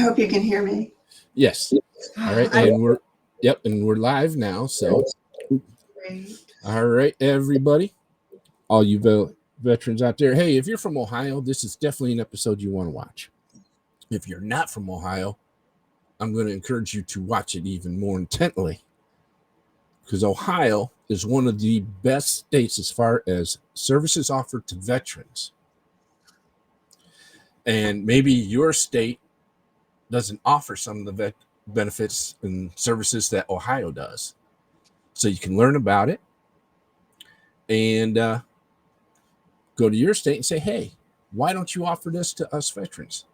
hope you can hear me. Yes. All right. And we're live now. So, Great. all right, everybody, all you veterans out there. Hey, if you're from Ohio, this is definitely an episode you want to watch. If you're not from Ohio, I'm going to encourage you to watch it even more intently, because Ohio is one of the best states as far as services offered to veterans. And maybe your state doesn't offer some of the benefits and services that Ohio does. So you can learn about it and go to your state and say, hey, why don't you offer this to us veterans?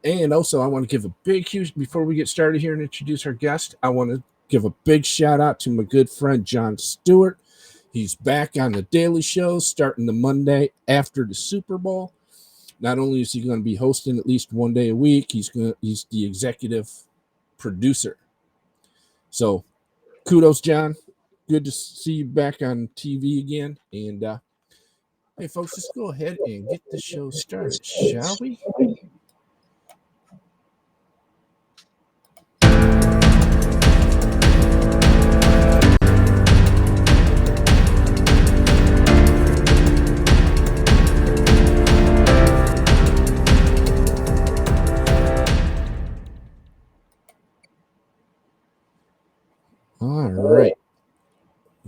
And also, I want to give a big, huge, before we get started here and introduce our guest, I want to give a big shout out to my good friend, Jon Stewart. He's back on the Daily Show starting the Monday after the Super Bowl. Not only is he going to be hosting at least one day a week, he's the executive producer. So kudos, Jon. Good to see you back on TV again. And hey, folks, let's go ahead and get the show started, shall we? All right.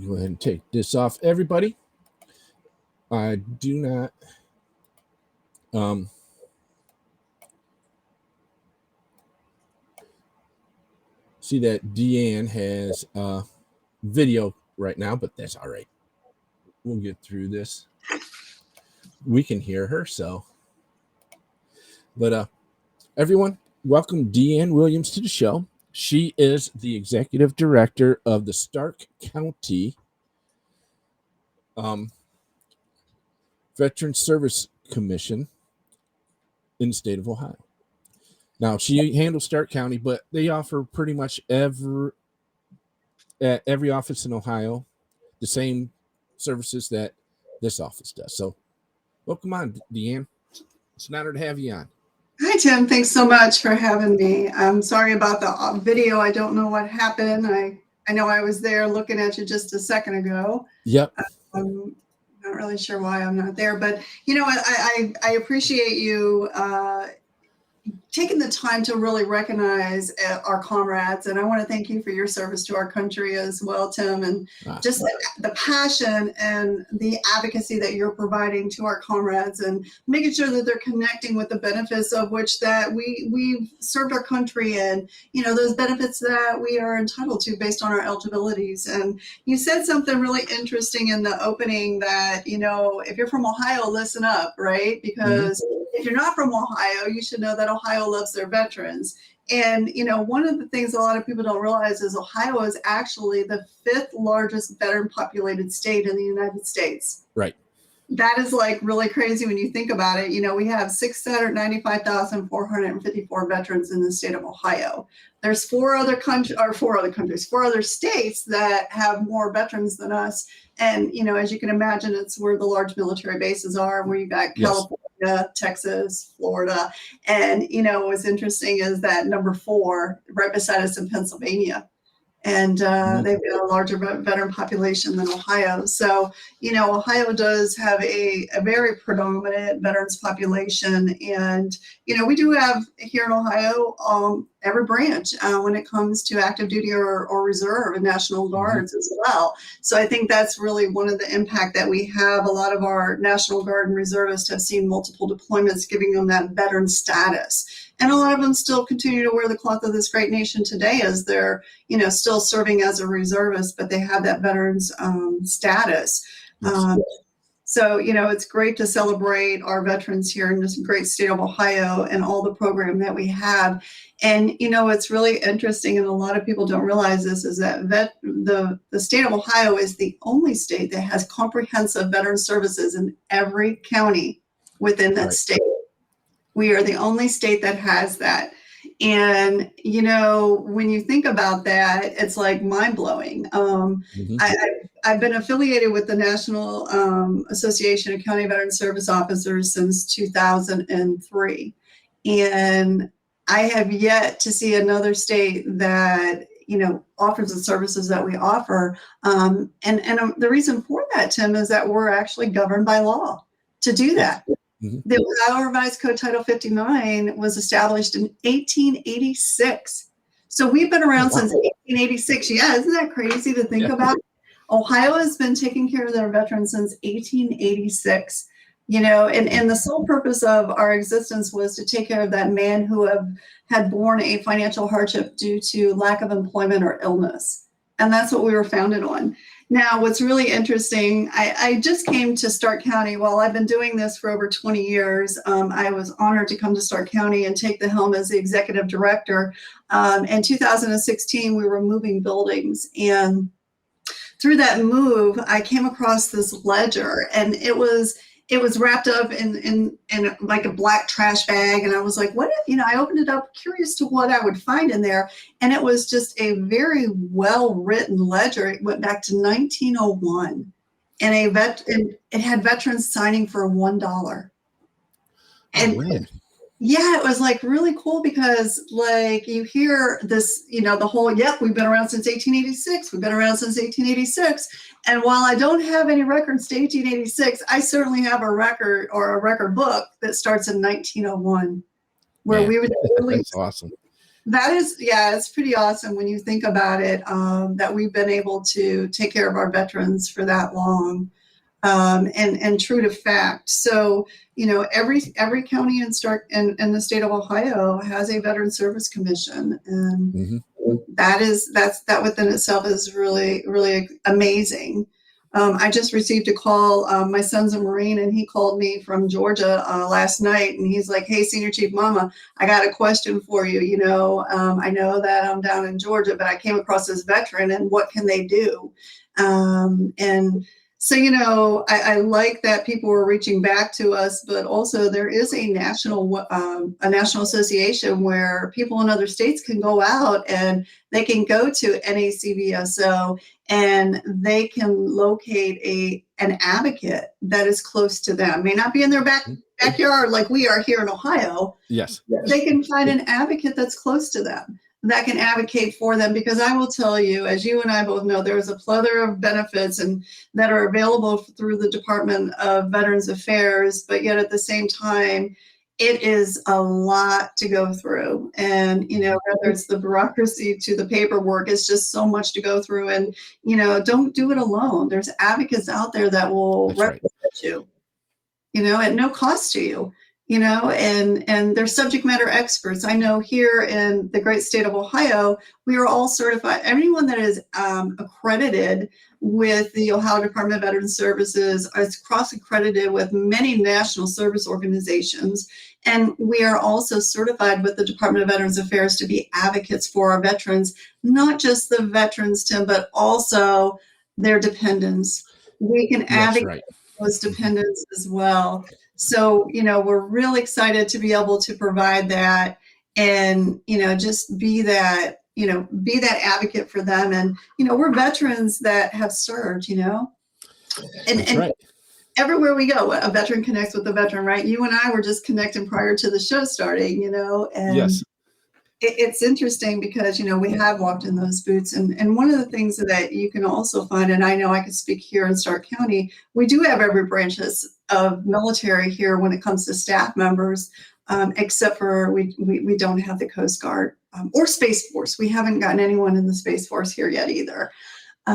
Go ahead and take this off, everybody. I do not see that Deanne has video right now, but that's all right. We'll get through this. We can hear her, so. But everyone, welcome Deanne Williams to the show. She is the executive director of the Stark County Veteran Service Commission in the state of Ohio. Now, she handles Stark County, but they offer pretty much every office in Ohio the same services that this office does. So, welcome on, Deanne. It's an honor to have you on. Hi, Tim. Thanks so much for having me. I'm sorry about the video. I don't know what happened. I know I was there looking at you just a second ago. Yep. I'm not really sure why I'm not there, but you know what? I appreciate you taking the time to really recognize our comrades. And I want to thank you for your service to our country as well, Tim, and just the passion and the advocacy that you're providing to our comrades and making sure that they're connecting with the benefits of which that we've served our country and, you know, those benefits that we are entitled to based on our eligibilities. And you said something really interesting in the opening that, you know, if you're from Ohio, listen up, right? Because if you're not from Ohio, you should know that Ohio loves their veterans. And, you know, one of the things a lot of people don't realize is Ohio is actually the 5th largest veteran populated state in the United States. Right. That is like really crazy when you think about it. You know, we have 695,454 veterans in the state of Ohio. There's four other states that have more veterans than us. And, you know, as you can imagine, it's where the large military bases are, where you got California, Texas, Florida. And, you know, what's interesting is that number 4 right beside us in Pennsylvania. And they've got a larger veteran population than Ohio. So, you know, Ohio does have a very predominant veterans population. And, you know, we do have here in Ohio every branch when it comes to active duty or reserve and National Guards as well. So I think that's really one of the impact that we have. A lot of our National Guard and reservists have seen multiple deployments, giving them that veteran status. And a lot of them still continue to wear the cloth of this great nation today as they're, you know, still serving as a reservist, but they have that veterans status. So, you know, it's great to celebrate our veterans here in this great state of Ohio and all the program that we have. And, you know, it's really interesting, and a lot of people don't realize this, is that the state of Ohio is the only state that has comprehensive veteran services in every county within that state. We are the only state that has that. And, you know, when you think about that, it's like mind blowing. I've been affiliated with the National Association of County Veteran Service Officers since 2003. And I have yet to see another state that, offers the services that we offer. And the reason for that, Tim, is that we're actually governed by law to do that. Mm-hmm. The Ohio Revised Code Title 59 was established in 1886. So we've been around since 1886. Yeah, isn't that crazy to think about? Ohio has been taking care of their veterans since 1886. And the sole purpose of our existence was to take care of that man who had borne a financial hardship due to lack of employment or illness. And that's what we were founded on. Now, what's really interesting, I just came to Stark County. Well, I've been doing this for over 20 years. I was honored to come to Stark County and take the helm as the executive director. In 2016, we were moving buildings, and through that move, I came across this ledger, and it was wrapped up in like a black trash bag. And I was like, I opened it up, curious to what I would find in there. And it was just a very well-written ledger. It went back to 1901, and it had veterans signing for $1. And yeah, it was like really cool, because like you hear this, the whole, we've been around since 1886. We've been around since 1886. And while I don't have any records to 1886, I certainly have a record or a record book that starts in 1901, where we would really. That's awesome. That is, it's pretty awesome when you think about it, that we've been able to take care of our veterans for that long. And true to fact. So, every county in the state of Ohio has a Veteran Service Commission, and that within itself is really, really amazing. I just received a call. My son's a Marine, and he called me from Georgia last night, and he's like, "Hey, Senior Chief Mama, I got a question for you. I know that I'm down in Georgia, but I came across this veteran, and what can they do?" And so, I like that people were reaching back to us, but also there is a national association where people in other states can go out and they can go to NACVSO, and they can locate an advocate that is close to them. May not be in their backyard like we are here in Ohio. Yes. They can find an advocate that's close to them that can advocate for them, because I will tell you, as you and I both know, there's a plethora of benefits and that are available through the Department of Veterans Affairs, but yet at the same time, it is a lot to go through. And, whether it's the bureaucracy to the paperwork, it's just so much to go through. And, don't do it alone. There's advocates out there that will represent you, at no cost to you. And they're subject matter experts. I know here in the great state of Ohio, we are all certified. Anyone that is accredited with the Ohio Department of Veterans Services is cross-accredited with many national service organizations. And we are also certified with the Department of Veterans Affairs to be advocates for our veterans, not just the veterans, Tim, but also their dependents. We can advocate for those dependents as well. So, we're really excited to be able to provide that, and, just be that advocate for them. And, we're veterans that have served, and everywhere we go, a veteran connects with a veteran, right? You and I were just connecting prior to the show starting, and yes. It's interesting because, we have walked in those boots. And one of the things that you can also find, and I know I can speak here in Stark County, we do have every branch of military here when it comes to staff members, except for we don't have the Coast Guard or Space Force. We haven't gotten anyone in the Space Force here yet either. I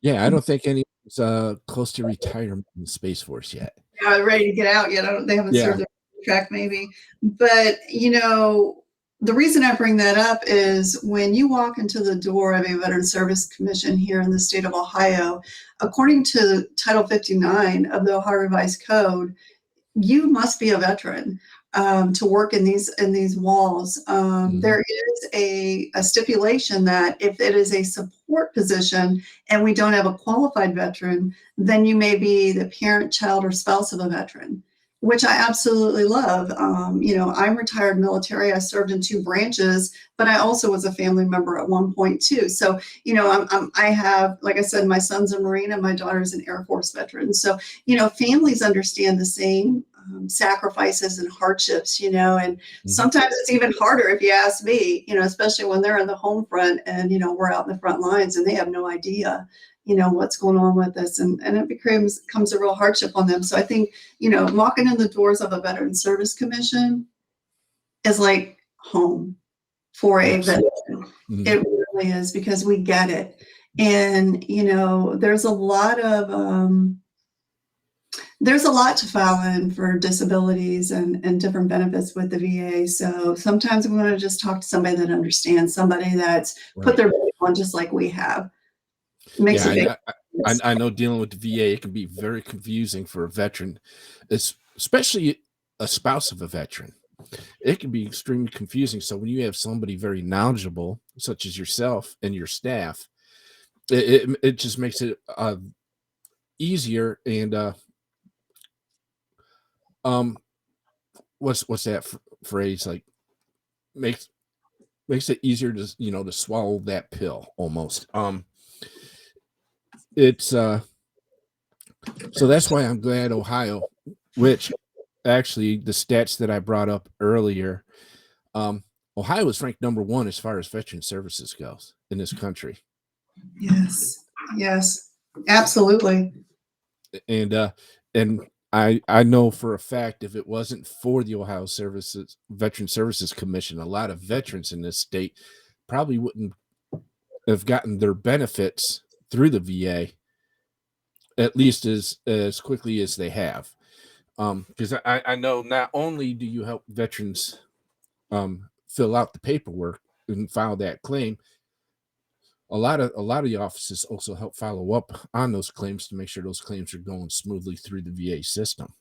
don't think anyone's close to retirement in the Space Force yet. Ready to get out yet. They haven't served their contract maybe. But, the reason I bring that up is when you walk into the door of a Veteran Service Commission here in the state of Ohio, according to Title 59 of the Ohio Revised Code, you must be a veteran to work in these walls. There is a stipulation that if it is a support position and we don't have a qualified veteran, then you may be the parent, child, or spouse of a veteran, which I absolutely love. I'm retired military. I served in 2 branches, but I also was a family member at one point too. So, I have, like I said, my son's a Marine and my daughter's an Air Force veteran. So, families understand the same sacrifices and hardships, and Mhm. sometimes it's even harder if you ask me, especially when they're in the home front and, we're out in the front lines and they have no idea, what's going on with us. And it becomes a real hardship on them. So I think, walking in the doors of a Veteran Service Commission is like home for a Yes. veteran. Mhm. It really is, because we get it. And, there's a lot to file in for disabilities and different benefits with the VA. So sometimes we want to just talk to somebody that understands, somebody that's put Right. their VA on just like we have. It makes Yeah, a big I know dealing with the VA, it can be very confusing for a veteran, especially a spouse of a veteran. It can be extremely confusing. So when you have somebody very knowledgeable, such as yourself and your staff, it just makes it easier. And um, what's that phrase, like, makes makes it easier to to swallow that pill almost. It's So that's why I'm glad Ohio, which actually the stats that I brought up earlier, um, Ohio is ranked number one as far as veteran services goes in this country. Yes. Yes. Absolutely. And and I know for a fact, if it wasn't for the Ohio Services Veteran Services Commission, a lot of veterans in this state probably wouldn't have gotten their benefits through the VA, at least as quickly as they have. Because I know not only do you help veterans fill out the paperwork and file that claim, a lot of the offices also help follow up on those claims to make sure those claims are going smoothly through the VA system.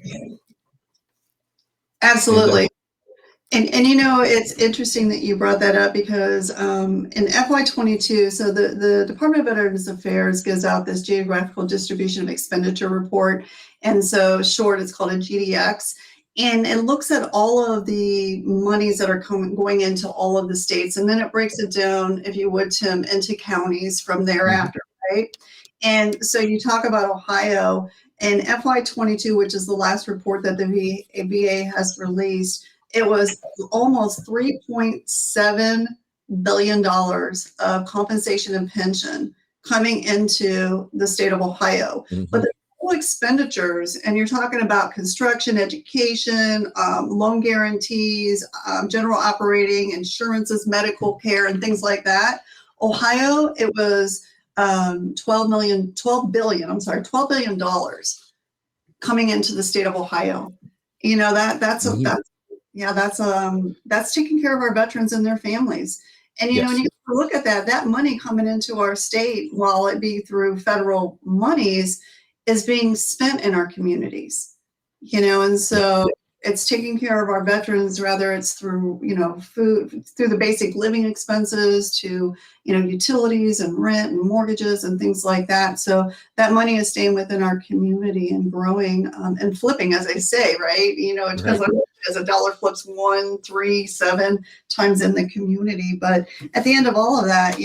And Absolutely. And it's interesting that you brought that up, because in FY22, so the Department of Veterans Affairs gives out this geographical distribution of expenditure report, and so short it's called a GDX, and it looks at all of the monies that are going into all of the states, and then it breaks it down, if you would, Tim, into counties from thereafter, right? And so you talk about Ohio in FY22, which is the last report that the VA has released. It was almost $3.7 billion of compensation and pension coming into the state of Ohio. But the total expenditures, and you're talking about construction, education, loan guarantees, general operating, insurances, medical care, and things like that. Ohio, it was $12 billion coming into the state of Ohio. That's taking care of our veterans and their families. And yes, when you look at that money coming into our state, while it be through federal monies, is being spent in our communities. And so it's taking care of our veterans, whether it's through, food, through the basic living expenses, to, utilities and rent and mortgages and things like that. So that money is staying within our community and growing and flipping, as they say, right? It depends on, as a dollar flips 1, 3, 7 times in the community. But at the end of all of that,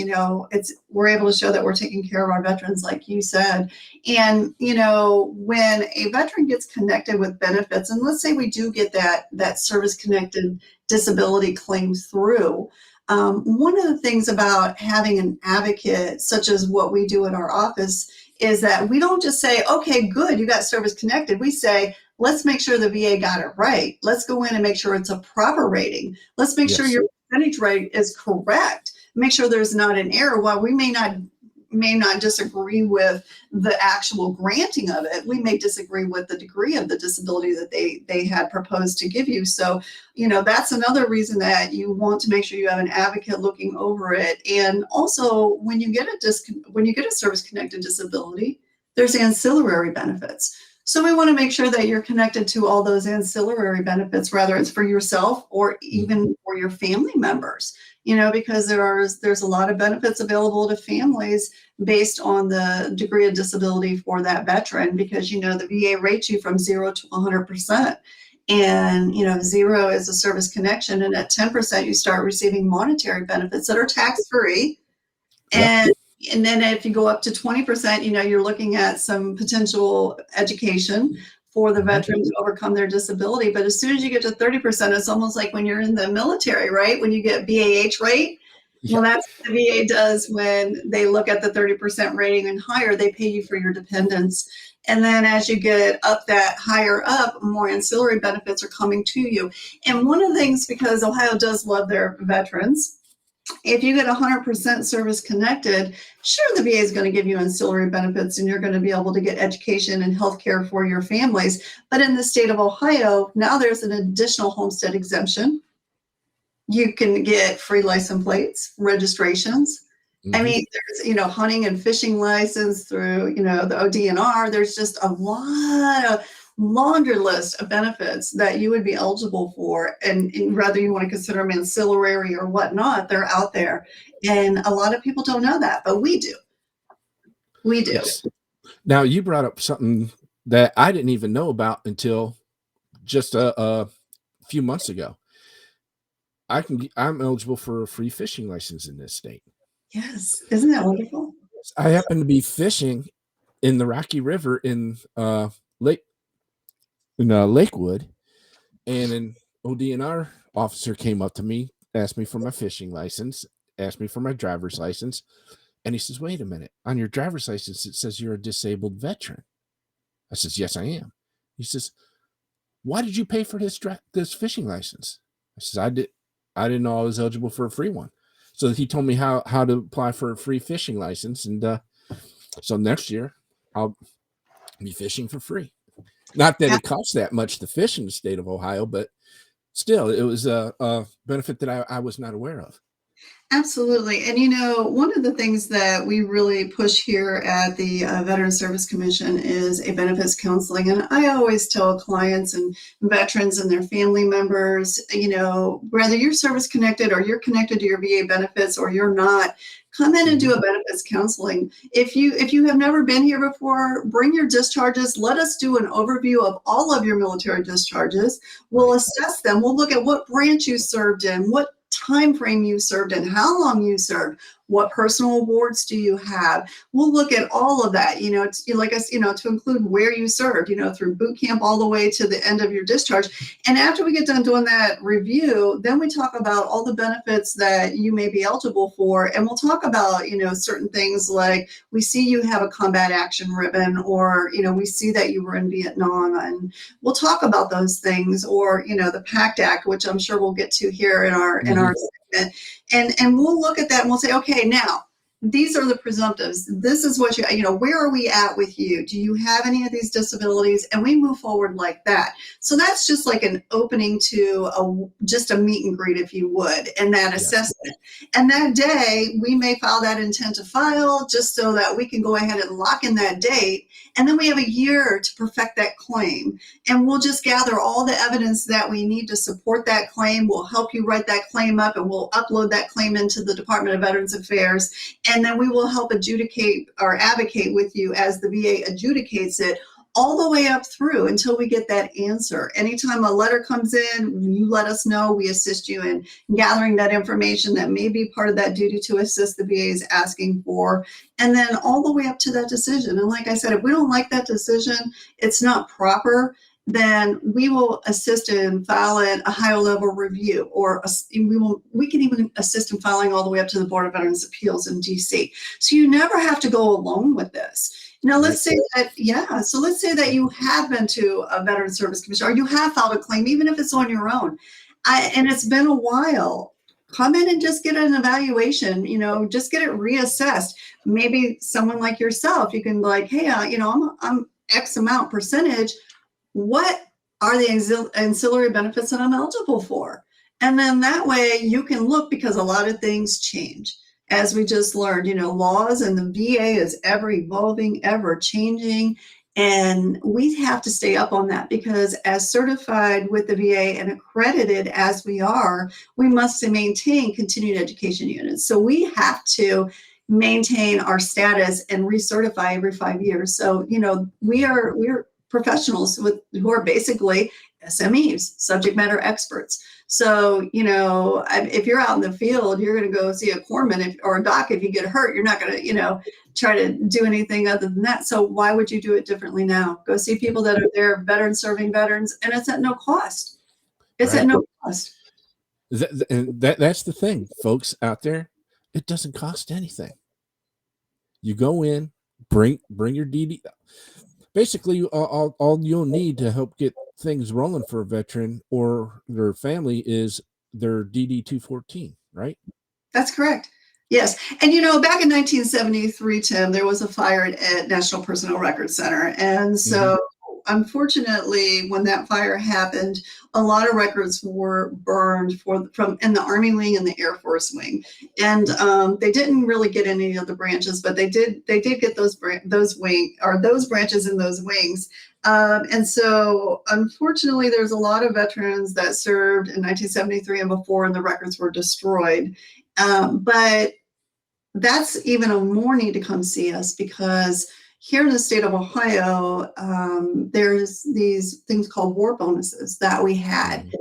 we're able to show that we're taking care of our veterans, like you said. And, when a veteran gets connected with benefits, and let's say we do get that service connected disability claim through, one of the things about having an advocate, such as what we do in our office, is that we don't just say, okay, good, you got service connected. We say, let's make sure the VA got it right. Let's go in and make sure it's a proper rating. Let's make sure your percentage rate is correct. Make sure there's not an error. While we may not disagree with the actual granting of it, we may disagree with the degree of the disability that they had proposed to give you. So, that's another reason that you want to make sure you have an advocate looking over it. And also, when you get a service connected disability, there's ancillary benefits. So we want to make sure that you're connected to all those ancillary benefits, whether it's for yourself or even for your family members, because there's a lot of benefits available to families based on the degree of disability for that veteran, because, the VA rates you from 0 to 100%. And, 0 is a service connection. And at 10%, you start receiving monetary benefits that are tax-free. And then if you go up to 20%, you're looking at some potential education. for the Mhm. veteran to overcome their disability. But as soon as you get to 30%, it's almost like when you're in the military, right? When you get BAH rate. Well, Yeah. that's what the VA does when they look at the 30% rating and higher, they pay you for your dependents. And then as you get up that higher up, more ancillary benefits are coming to you. And one of the things, because Ohio does love their veterans, if you get 100% service connected, sure, the VA is going to give you ancillary benefits and you're going to be able to get education and health care for your families. But in the state of Ohio, now there's an additional homestead exemption. You can get free license plates, registrations. I Mhm. mean, there's, hunting and fishing license through, the ODNR. There's just a lot of laundry list of benefits that you would be eligible for. And whether you want to consider them ancillary or whatnot, they're out there. And a lot of people don't know that, but we do. We do. Yes. Now you brought up something that I didn't even know about until just a few months ago. I'm eligible for a free fishing license in this state. Yes. Isn't that wonderful? I happen to be fishing in the Rocky River in Lake Lakewood, and an ODNR officer came up to me, asked me for my fishing license, asked me for my driver's license, and he says, "Wait a minute, on your driver's license it says you're a disabled veteran." I says, "Yes, I am." He says, "Why did you pay for this fishing license?" I says, I didn't know I was eligible for a free one." So he told me how to apply for a free fishing license, and so next year I'll be fishing for free. Not that it costs that much to fish in the state of Ohio, but still, it was a benefit that I was not aware of. Absolutely. And one of the things that we really push here at the Veteran Service Commission is a benefits counseling. And I always tell clients and veterans and their family members, whether you're service connected or you're connected to your VA benefits or you're not, come in and do a benefits counseling. If you have never been here before, bring your discharges. Let us do an overview of all of your military discharges. We'll assess them. We'll look at what branch you served in, what time frame you served and how long you served, what personal awards do you have. We'll look at all of that, to include where you served, through boot camp all the way to the end of your discharge. And after we get done doing that review, then we talk about all the benefits that you may be eligible for. And we'll talk about, certain things like, we see you have a combat action ribbon, or, we see that you were in Vietnam, and we'll talk about those things, or, the PACT Act, which I'm sure we'll get to here in our segment. And we'll look at that and we'll say, okay, now these are the presumptives. This is what where are we at with you? Do you have any of these disabilities? And we move forward like that. So that's just like an opening to just a meet and greet, if you would, and that assessment. And that day, we may file that intent to file just so that we can go ahead and lock in that date. And then we have a year to perfect that claim. And we'll just gather all the evidence that we need to support that claim. We'll help you write that claim up, and we'll upload that claim into the Department of Veterans Affairs. And then we will help adjudicate or advocate with you as the VA adjudicates it, all the way up through until we get that answer. Anytime a letter comes in, you let us know. We assist you in gathering that information that may be part of that duty to assist the VA is asking for, and then all the way up to that decision. And like I said, if we don't like that decision, it's not proper, then we will assist in filing a higher level review, or we can even assist in filing all the way up to the Board of Veterans Appeals in DC. So you never have to go alone with this. Now, let's say that, so let's say that you have been to a Veteran Service Commission, or you have filed a claim, even if it's on your own, and it's been a while. Come in and just get an evaluation, just get it reassessed. Maybe someone like yourself, you can be like, hey, I'm X amount percentage. What are the ancillary benefits that I'm eligible for? And then that way you can look, because a lot of things change. As we just learned, laws and the VA is ever evolving, ever changing. And we have to stay up on that, because as certified with the VA and accredited as we are, we must maintain continuing education units. So we have to maintain our status and recertify every 5 years. So, we're professionals who are basically SMEs, subject matter experts. So, if you're out in the field, you're going to go see a corpsman or a doc. If you get hurt, you're not going to, try to do anything other than that. So why would you do it differently now? Go see people that are there, veterans serving veterans, and it's at no cost. It's Right. at no cost. That's the thing, folks out there. It doesn't cost anything. You go in, bring your DD. Basically, all you'll need to help get things rolling for a veteran or their family is their DD 214, right? That's correct. Yes. And, back in 1973, Tim, there was a fire at National Personnel Records Center. And so, unfortunately, when that fire happened, a lot of records were burned from in the Army wing and the Air Force wing. And they didn't really get any of the branches, but they did get those branches in those wings. And so, unfortunately, there's a lot of veterans that served in 1973 and before, and the records were destroyed. But that's even a more need to come see us, because here in the state of Ohio, there's these things called war bonuses that we had.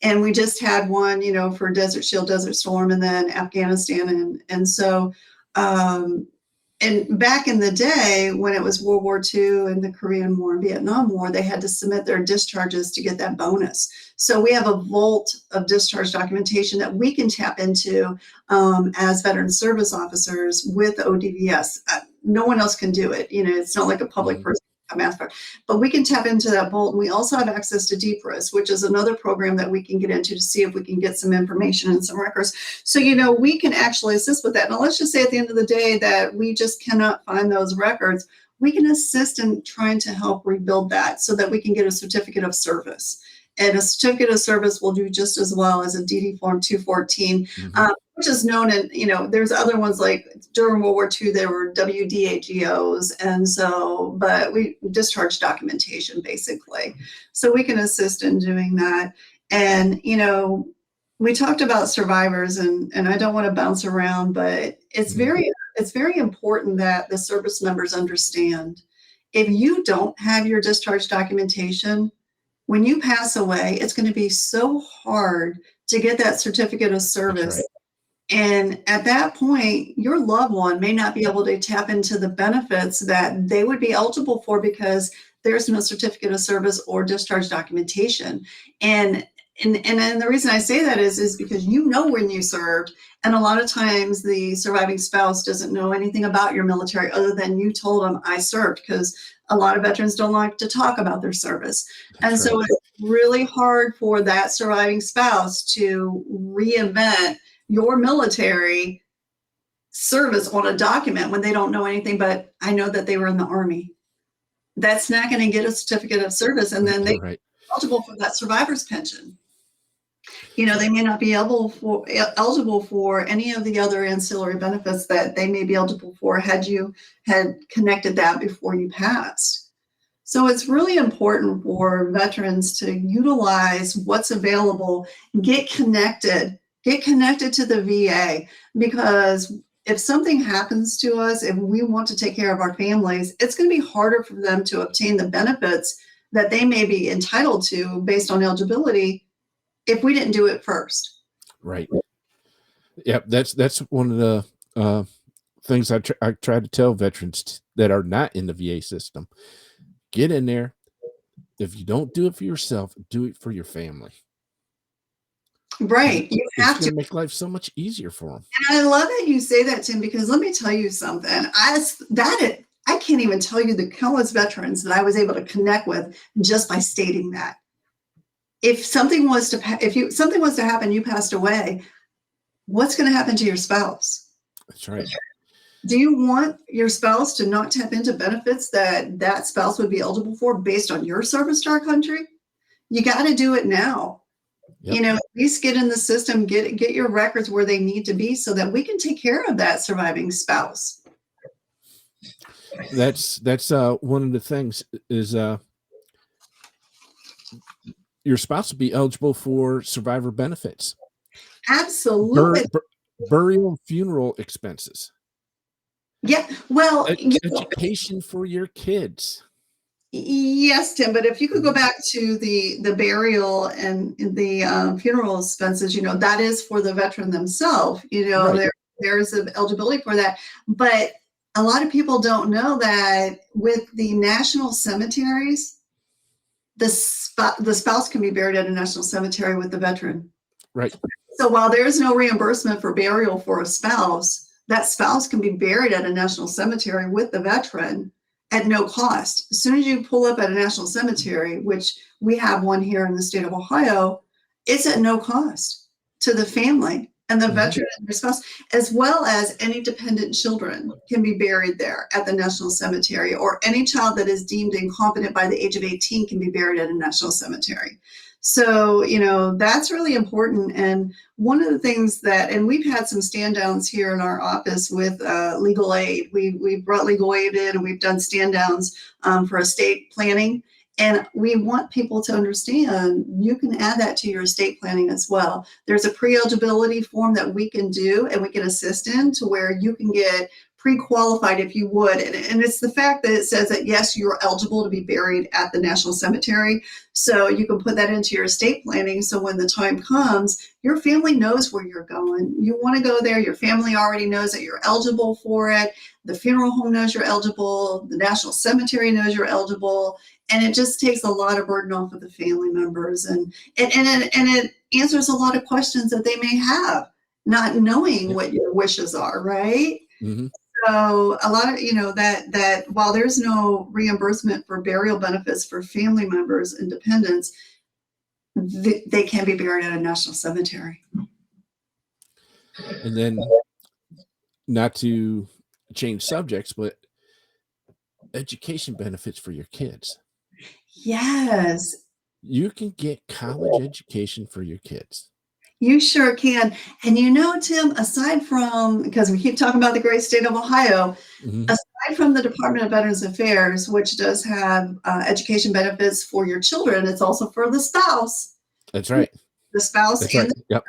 And we just had one, for Desert Shield, Desert Storm, and then Afghanistan. And so, and back in the day when it was World War II and the Korean War and Vietnam War, they had to submit their discharges to get that bonus. So we have a vault of discharge documentation that we can tap into as veteran service officers with ODVS. No one else can do it. It's not like a public person come ask for, but we can tap into that vault. And we also have access to DPRIS, which is another program that we can get into to see if we can get some information and some records. So, we can actually assist with that. Now, let's just say at the end of the day that we just cannot find those records. We can assist in trying to help rebuild that so that we can get a certificate of service. And a certificate of service will do just as well as a DD Form 214, which is known in, there's other ones like during World War II, there were WDAGOs. And so, but we discharge documentation basically. So we can assist in doing that. And, we talked about survivors, and I don't want to bounce around, but it's very important that the service members understand, if you don't have your discharge documentation, when you pass away, it's going to be so hard to get that certificate of service. Right. And at that point, your loved one may not be able to tap into the benefits that they would be eligible for because there's no certificate of service or discharge documentation. And the reason I say that is because when you served, and a lot of times the surviving spouse doesn't know anything about your military other than you told them I served, because a lot of veterans don't like to talk about their service. And so it's really hard for that surviving spouse to reinvent your military service on a document when they don't know anything, but I know that they were in the Army. That's not going to get a certificate of service, and then they're eligible for that survivor's pension. They may not be eligible for any of the other ancillary benefits that they may be eligible for had you had connected that before you passed. So it's really important for veterans to utilize what's available, get connected to the VA, because if something happens to us, if we want to take care of our families, it's going to be harder for them to obtain the benefits that they may be entitled to based on eligibility if we didn't do it first. Right. Yeah, that's one of the things I try to tell veterans that are not in the VA system. Get in there. If you don't do it for yourself, do it for your family. Right. You have to make life so much easier for them. And I love that you say that, Tim, because let me tell you something. I can't even tell you the countless veterans that I was able to connect with just by stating that. If something was to happen, you passed away, what's going to happen to your spouse? That's right. Do you want your spouse to not tap into benefits that spouse would be eligible for based on your service to our country? You got to do it now. Yep. At least get in the system, get your records where they need to be so that we can take care of that surviving spouse. That's one of the things is your spouse will be eligible for survivor benefits. Absolutely. Burial and funeral expenses. Yeah. Well, education for your kids. Yes, Tim, but if you could go back to the burial and the funeral expenses, that is for the veteran themselves. Right. There's an eligibility for that. But a lot of people don't know that with the national cemeteries, the spouse can be buried at a national cemetery with the veteran. Right. So while there's no reimbursement for burial for a spouse, that spouse can be buried at a national cemetery with the veteran at no cost. As soon as you pull up at a national cemetery, which we have one here in the state of Ohio, it's at no cost to the family and the veteran and their spouse, as well as any dependent children can be buried there at the national cemetery, or any child that is deemed incompetent by the age of 18 can be buried at a national cemetery. So, that's really important. And one of the things and we've had some stand downs here in our office with legal aid. We've brought legal aid in and we've done stand downs for estate planning. And we want people to understand you can add that to your estate planning as well. There's a pre-eligibility form that we can do and we can assist in to where you can get pre-qualified if you would. And it's the fact that it says that, yes, you're eligible to be buried at the National Cemetery. So you can put that into your estate planning. So when the time comes, your family knows where you're going. You want to go there. Your family already knows that you're eligible for it. The funeral home knows you're eligible. The National Cemetery knows you're eligible. And it just takes a lot of burden off of the family members. And it answers a lot of questions that they may have, not knowing what your wishes are, right? Mm-hmm. So a lot of, that while there's no reimbursement for burial benefits for family members and dependents, they can be buried at a national cemetery. And then, not to change subjects, but education benefits for your kids. Yes. You can get college education for your kids. You sure can. And Tim, aside from, because we keep talking about the great state of Ohio, aside from the Department of Veterans Affairs, which does have education benefits for your children, it's also for the spouse. That's right. The spouse. That's and right. Yep.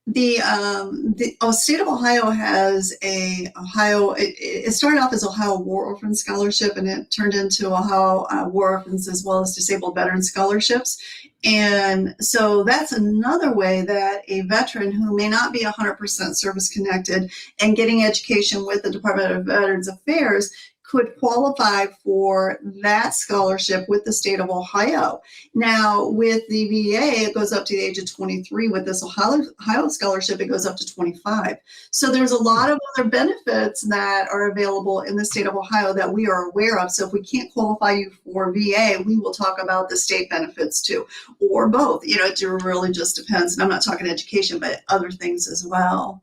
The state of Ohio has it started off as Ohio War Orphan Scholarship, and it turned into Ohio War Orphans as well as Disabled Veteran Scholarships. And so that's another way that a veteran who may not be 100% service connected and getting education with the Department of Veterans Affairs could qualify for that scholarship with the state of Ohio. Now, with the VA, it goes up to the age of 23. With this Ohio scholarship, it goes up to 25. So there's a lot of other benefits that are available in the state of Ohio that we are aware of. So if we can't qualify you for VA, we will talk about the state benefits too, or both. It really just depends. And I'm not talking education, but other things as well.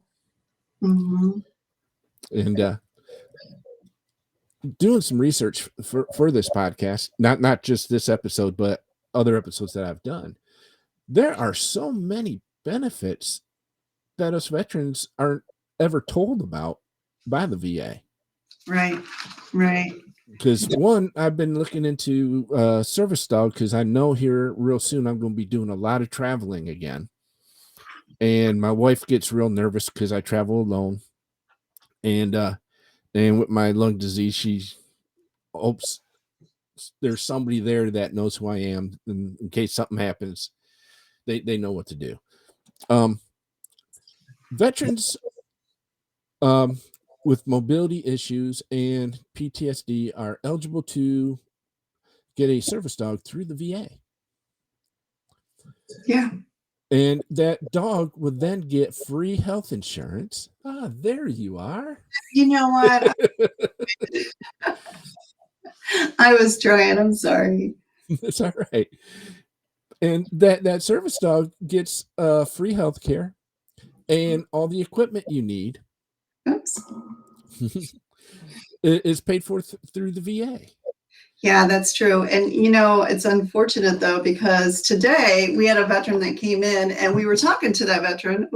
Mm-hmm. And doing some research for this podcast, not just this episode, but other episodes that I've done, there are so many benefits that us veterans aren't ever told about by the VA. Right. Because one, I've been looking into service dog, because I know here real soon I'm going to be doing a lot of traveling again. And my wife gets real nervous because I travel alone. And with my lung disease, she hopes there's somebody there that knows who I am. And in case something happens, they know what to do. Veterans with mobility issues and PTSD are eligible to get a service dog through the VA. Yeah. And that dog would then get free health insurance. Ah, there you are. You know what? I was trying. I'm sorry. That's all right. And that service dog gets free health care and all the equipment you need. Oops. Is paid for through the VA. Yeah, that's true. And, it's unfortunate, though, because today we had a veteran that came in and we were talking to that veteran.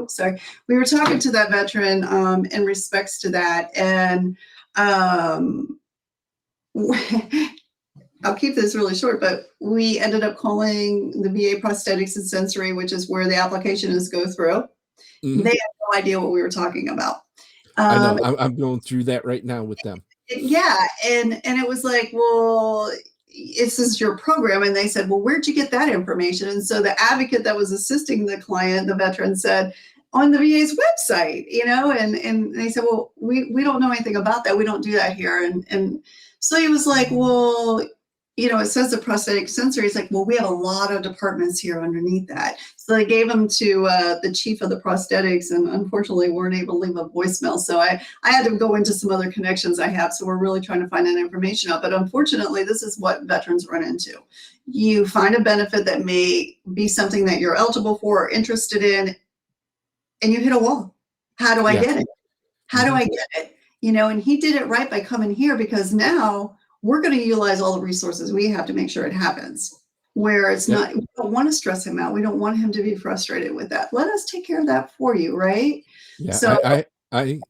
We were talking to that veteran in respects to that. And I'll keep this really short, but we ended up calling the VA Prosthetics and Sensory, which is where the application is go through. Mm-hmm. They had no idea what we were talking about. I know. I'm going through that right now with them. Yeah. And it was like, well, this is your program. And they said, well, where'd you get that information? And so the advocate that was assisting the client, the veteran, said, on the VA's website, and they said, well, we don't know anything about that. We don't do that here. And so he was like, well, it says the prosthetic sensor. He's like, well, we have a lot of departments here underneath that. So they gave him to the chief of the prosthetics, and unfortunately weren't able to leave a voicemail. So I had to go into some other connections I have. So we're really trying to find that information out. But unfortunately, this is what veterans run into. You find a benefit that may be something that you're eligible for or interested in, and you hit a wall. How do I get it? How do I get it? And he did it right by coming here, because now we're going to utilize all the resources we have to make sure it happens, where it's not, we don't want to stress him out. We don't want him to be frustrated with that. Let us take care of that for you. Right. Yeah. So I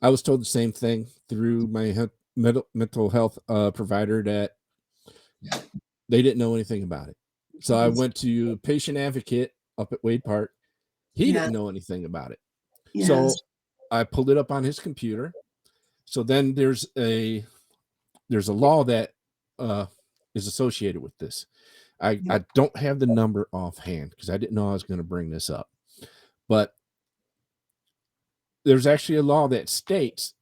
was told the same thing through my mental health provider, that they didn't know anything about it. So I went to a patient advocate up at Wade Park. He didn't know anything about it. yes. So I pulled it up on his computer. So then there's a law that is associated with this. I don't have the number offhand because I didn't know I was going to bring this up. But there's actually a law that states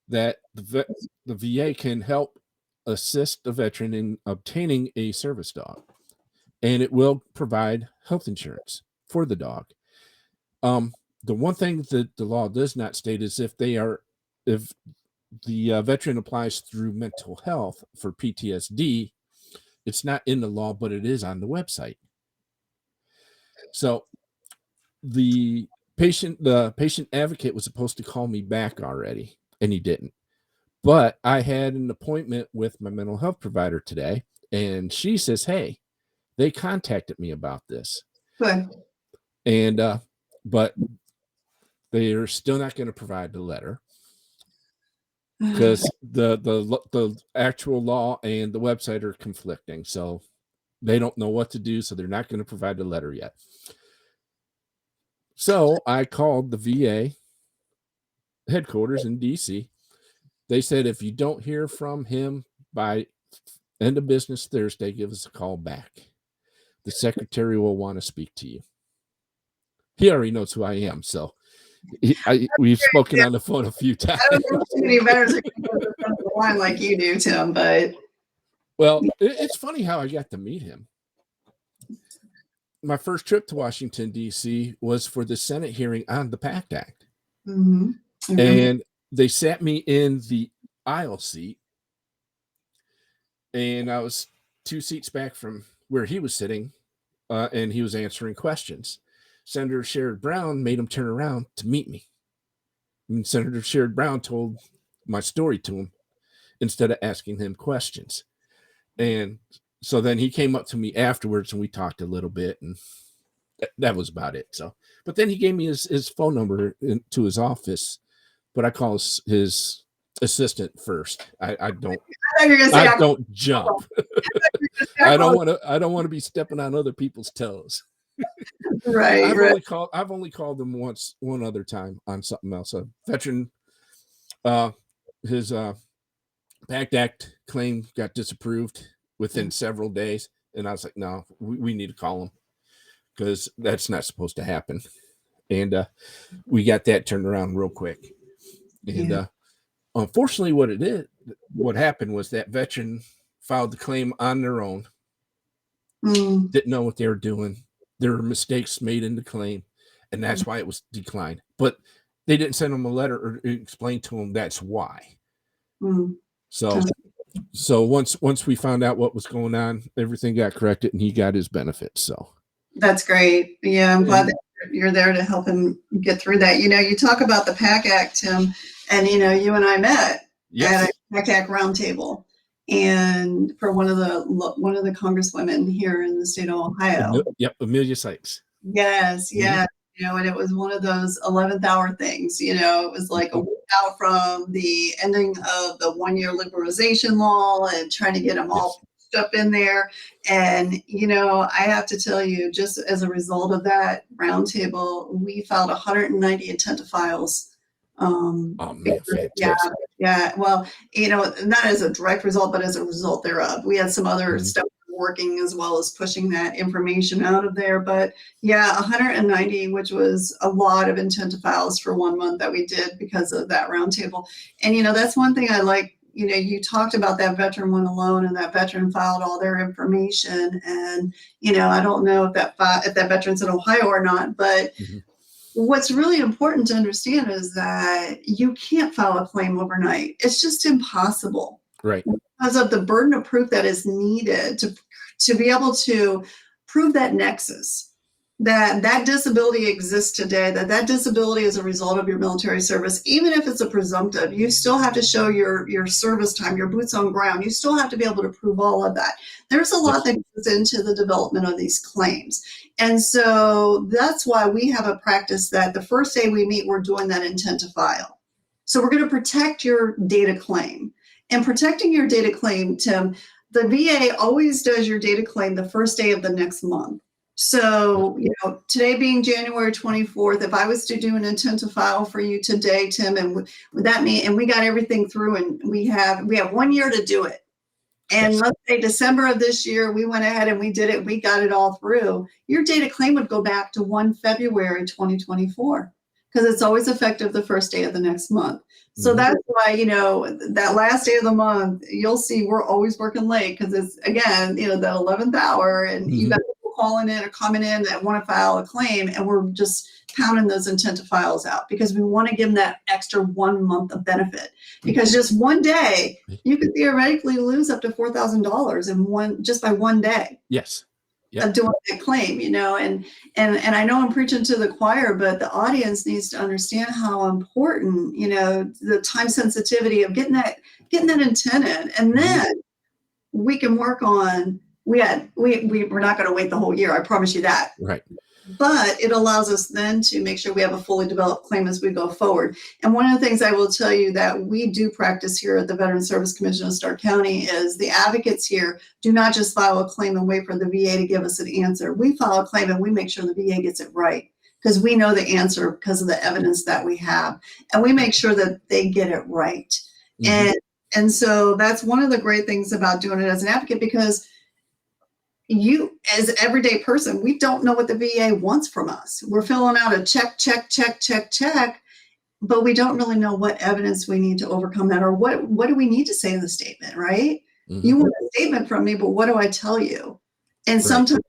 that the VA can help assist the veteran in obtaining a service dog, and it will provide health insurance for the dog. The one thing that the law does not state is if the veteran applies through mental health for PTSD, it's not in the law, but it is on the website. So the patient advocate was supposed to call me back already, and he didn't. But I had an appointment with my mental health provider today, and she says, hey, they contacted me about this. Good. And but they're still not going to provide the letter, because the actual law and the website are conflicting. So they don't know what to do. So they're not going to provide the letter yet. So I called the VA headquarters in DC. They said, if you don't hear from him by end of business Thursday, give us a call back. The secretary will want to speak to you. He already knows who I am. So we've spoken on the phone a few times. I don't know any better line like you do, Tim, but well, it's funny how I got to meet him. My first trip to Washington, D.C. was for the Senate hearing on the PACT Act. Mm-hmm. And they sat me in the aisle seat, and I was 2 seats back from where he was sitting, and he was answering questions. Senator Sherrod Brown made him turn around to meet me. And Senator Sherrod Brown told my story to him instead of asking him questions. And so then he came up to me afterwards, and we talked a little bit, and that was about it. So, but then he gave me his phone number to his office, but I call his assistant first. I don't jump. I don't want to be stepping on other people's toes. Right. I've only called them one other time on something else. A veteran, his PACT Act claim got disapproved within several days, and I was like, no, we need to call him, because that's not supposed to happen. And we got that turned around real quick. And unfortunately, what happened was that veteran filed the claim on their own. Didn't know what they were doing. There were mistakes made in the claim, and that's why it was declined. But they didn't send him a letter or explain to him that's why. So once we found out what was going on, everything got corrected, and he got his benefits. So that's great. Yeah, I'm glad that you're there to help him get through that. You talk about the PACT Act, Tim, and you and I met at a PACT Act roundtable, and for one of the congresswomen here in the state of Ohio. Amelia Sykes. Yes, yeah. And it was one of those 11th hour things. It was like a week out from the ending of the 1-year liberalization law, and trying to get them all up in there. And I have to tell you, just as a result of that roundtable, we filed 190 intent to files. Oh man, fantastic. Yeah, well, not as a direct result, but as a result thereof. We had some other Mhm. stuff working as well as pushing that information out of there. But yeah, 190, which was a lot of intent to files for 1 month that we did because of that roundtable. And that's one thing I like. You talked about that veteran one alone, and that veteran filed all their information. And I don't know if that veteran's in Ohio or not, but Mhm. what's really important to understand is that you can't file a claim overnight. It's just impossible Right. because of the burden of proof that is needed to be able to prove that nexus, that disability exists today, that disability is a result of your military service. Even if it's a presumptive, you still have to show your service time, your boots on ground. You still have to be able to prove all of that. There's a lot Yes. that goes into the development of these claims. And so that's why we have a practice that the first day we meet, we're doing that intent to file. So we're going to protect your data claim. And protecting your data claim, Tim, the VA always does your data claim the first day of the next month. So, today being January 24th, if I was to do an intent to file for you today, Tim, and would that mean, and we got everything through, and we have 1 year to do it. And Yes. let's say December of this year, we went ahead and we did it, we got it all through. Your data claim would go back to 1 February 2024 because it's always effective the first day of the next month. So Mhm. that's why, that last day of the month, you'll see we're always working late because it's, again, the 11th hour, and you got Mhm. people calling in or coming in that want to file a claim, and we're just pounding those intent to files out because we want to give them that extra 1 month of benefit. Because just one day, you could theoretically lose up to $4,000 just by 1 day Yes. Yep. of doing that claim, and I know I'm preaching to the choir, but the audience needs to understand how important, the time sensitivity of getting that intent in, and Mhm. then we can work on. We're not going to wait the whole year. I promise you that. Right. But it allows us then to make sure we have a fully developed claim as we go forward. And one of the things I will tell you that we do practice here at the Veterans Service Commission of Stark County is the advocates here do not just file a claim and wait for the VA to give us an answer. We file a claim and we make sure the VA gets it right because we know the answer because of the evidence that we have. And we make sure that they get it right. Mhm. And so that's one of the great things about doing it as an advocate, because you as an everyday person, we don't know what the VA wants from us. We're filling out a check, but we don't really know what evidence we need to overcome that, or what do we need to say in the statement, right? Mhm. You want a statement from me, but what do I tell you? And Right. sometimes,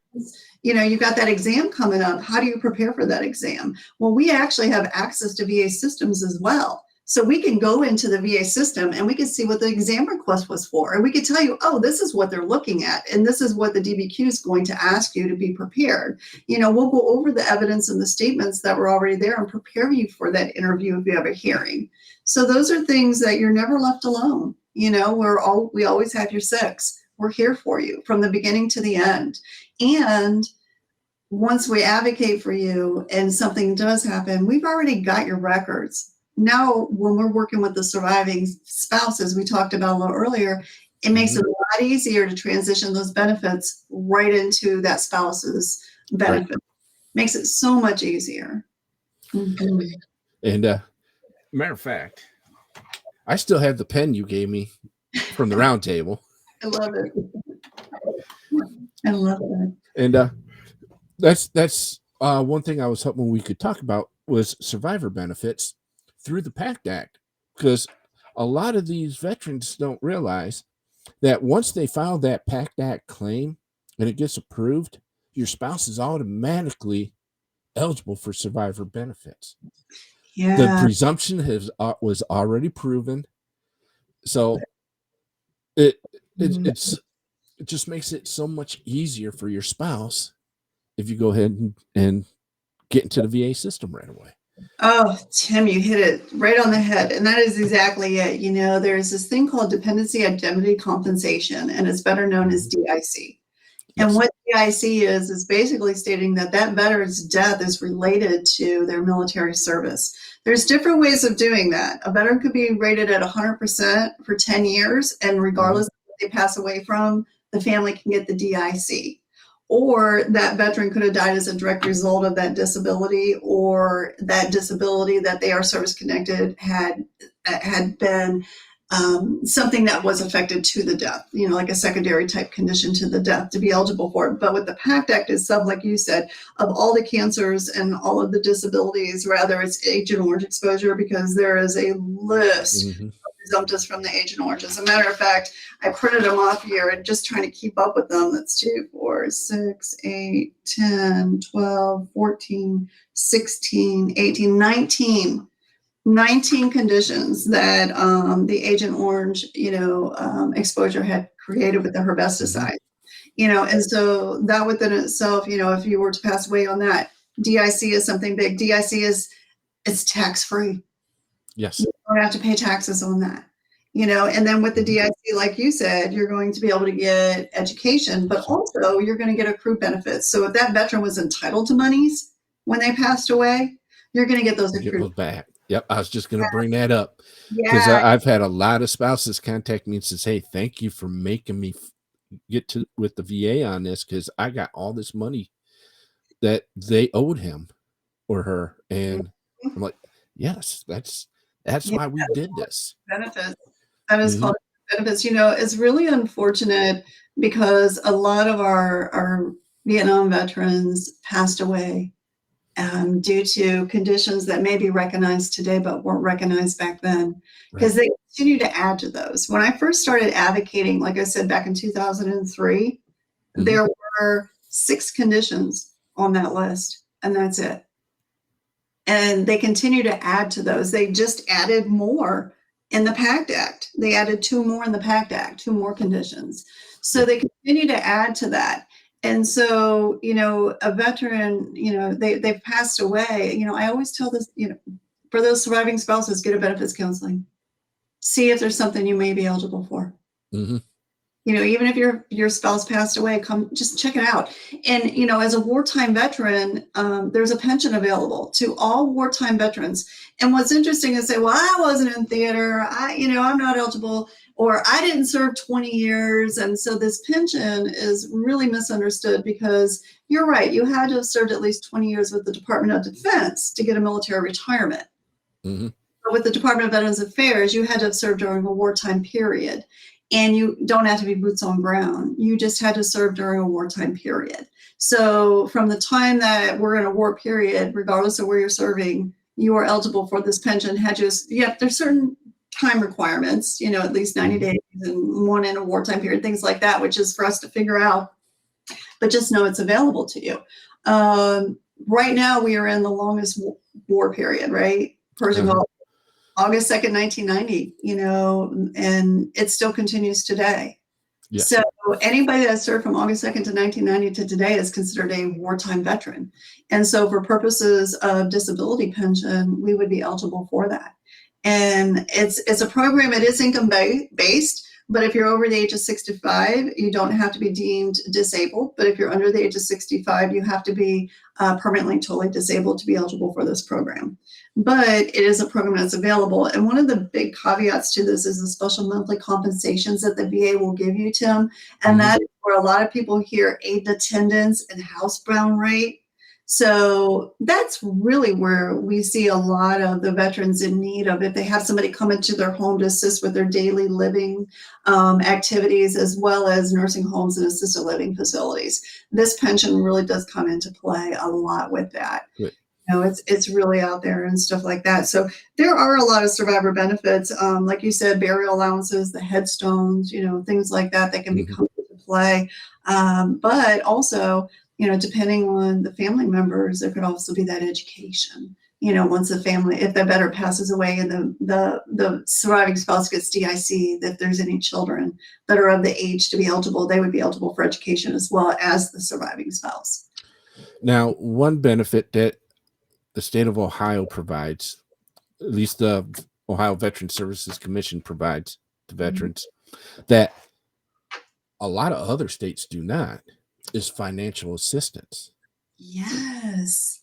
you got that exam coming up. How do you prepare for that exam? Well, we actually have access to VA systems as well. So we can go into the VA system and we can see what the exam request was for. And we can tell you, oh, this is what they're looking at. And this is what the DBQ is going to ask you to be prepared. We'll go over the evidence and the statements that were already there and prepare you for that interview if you have a hearing. So those are things that you're never left alone. We always have your six. We're here for you from the beginning to the end. And once we advocate for you and something does happen, we've already got your records. Now, when we're working with the surviving spouses, we talked about a little earlier, it makes Mhm. it a lot easier to transition those benefits right into that spouse's Right. benefit. Makes it so much easier. Mhm. And matter of fact, I still have the pen you gave me from the round table. I love it. I love it. And that's one thing I was hoping we could talk about was survivor benefits through the PACT Act, because a lot of these veterans don't realize that once they file that PACT Act claim and it gets approved, your spouse is automatically eligible for survivor benefits. The Yeah. presumption was already proven, so it it Mhm. it's it just makes it so much easier for your spouse if you go ahead and get into the VA system right away. Oh, Tim, you hit it right on the head. And that is exactly it. There's this thing called dependency identity compensation, and it's better known as Mhm. DIC. And Yes. what DIC is basically stating that that veteran's death is related to their military service. There's different ways of doing that. A veteran could be rated at 100% for 10 years, and Mhm. regardless of what they pass away from, the family can get the DIC. Or that veteran could have died as a direct result of that disability, or that disability that they are service connected had had been something that was affected to the death, like a secondary type condition to the death to be eligible for it. But with the PACT Act itself, like you said, of all the cancers and all of the disabilities, rather it's Agent Orange exposure, because there is a list Mm-hmm. of presumptives from the Agent Orange. As a matter of fact, I printed them off here and just trying to keep up with them. That's 2, 4, 6, 8, 10, 12, 14, 16, 18, 19 conditions that the Agent Orange, exposure had created with the herbesticide, and so that within itself, if you were to pass away on that, DIC is something big. DIC it's tax-free. Yes. You don't have to pay taxes on that, and then with the DIC, like you said, you're going to be able to get education, but also you're going to get accrued benefits. So if that veteran was entitled to monies when they passed away, you're going to get those accrued back. Yep, I was just going to bring that up because yeah. I've had a lot of spouses contact me and says, "Hey, thank you for making me get to with the VA on this because I got all this money that they owed him or her," and I'm like, "Yes, that's why we did this." Benefits. That is called benefits. It's really unfortunate because a lot of our Vietnam veterans passed away due to conditions that may be recognized today but weren't recognized back then, because they continue to add to those. When I first started advocating, like I said, back in 2003, there were 6 conditions on that list, and that's it. And they continue to add to those. They just added more in the PACT Act. They added 2 more in the PACT Act, 2 more conditions. So they continue to add to that. And so, a veteran, they've passed away. I always tell this, for those surviving spouses, get a benefits counseling. See if there's something you may be eligible for. Even if your spouse passed away, come just check it out. And, as a wartime veteran, there's a pension available to all wartime veterans. And what's interesting is say, well, I wasn't in theater. I'm not eligible, or I didn't serve 20 years. And so this pension is really misunderstood, because you're right. You had to have served at least 20 years with the Department of Defense to get a military retirement. But with the Department of Veterans Affairs, you had to have served during a wartime period. And you don't have to be boots on ground. You just had to serve during a wartime period. So from the time that we're in a war period, regardless of where you're serving, you are eligible for this pension. There's certain time requirements, at least 90 days and 1 in a wartime period, things like that, which is for us to figure out. But just know it's available to you. Right now, we are in the longest war period, right? Persian Gulf. August 2nd, 1990, and it still continues today. Yes. So anybody that served from August 2nd to 1990 to today is considered a wartime veteran. And so for purposes of disability pension, we would be eligible for that. And it's a program, it is income based, but if you're over the age of 65, you don't have to be deemed disabled. But if you're under the age of 65, you have to be permanently totally disabled to be eligible for this program. But it is a program that's available. And one of the big caveats to this is the special monthly compensations that the VA will give you, Tim. And that is where a lot of people hear aid attendance and housebound rate. So that's really where we see a lot of the veterans in need of, if they have somebody come into their home to assist with their daily living activities, as well as nursing homes and assisted living facilities. This pension really does come into play a lot with that. Good. It's really out there and stuff like that. So there are a lot of survivor benefits, like you said, burial allowances, the headstones, things like that can come into play. But also, depending on the family members, there could also be that education. Once the family, if the veteran passes away and the surviving spouse gets DIC, if there's any children that are of the age to be eligible, they would be eligible for education as well as the surviving spouse. Now, one benefit that the state of Ohio provides, at least the Ohio Veteran Services Commission provides to veterans, that a lot of other states do not, is financial assistance. Yes,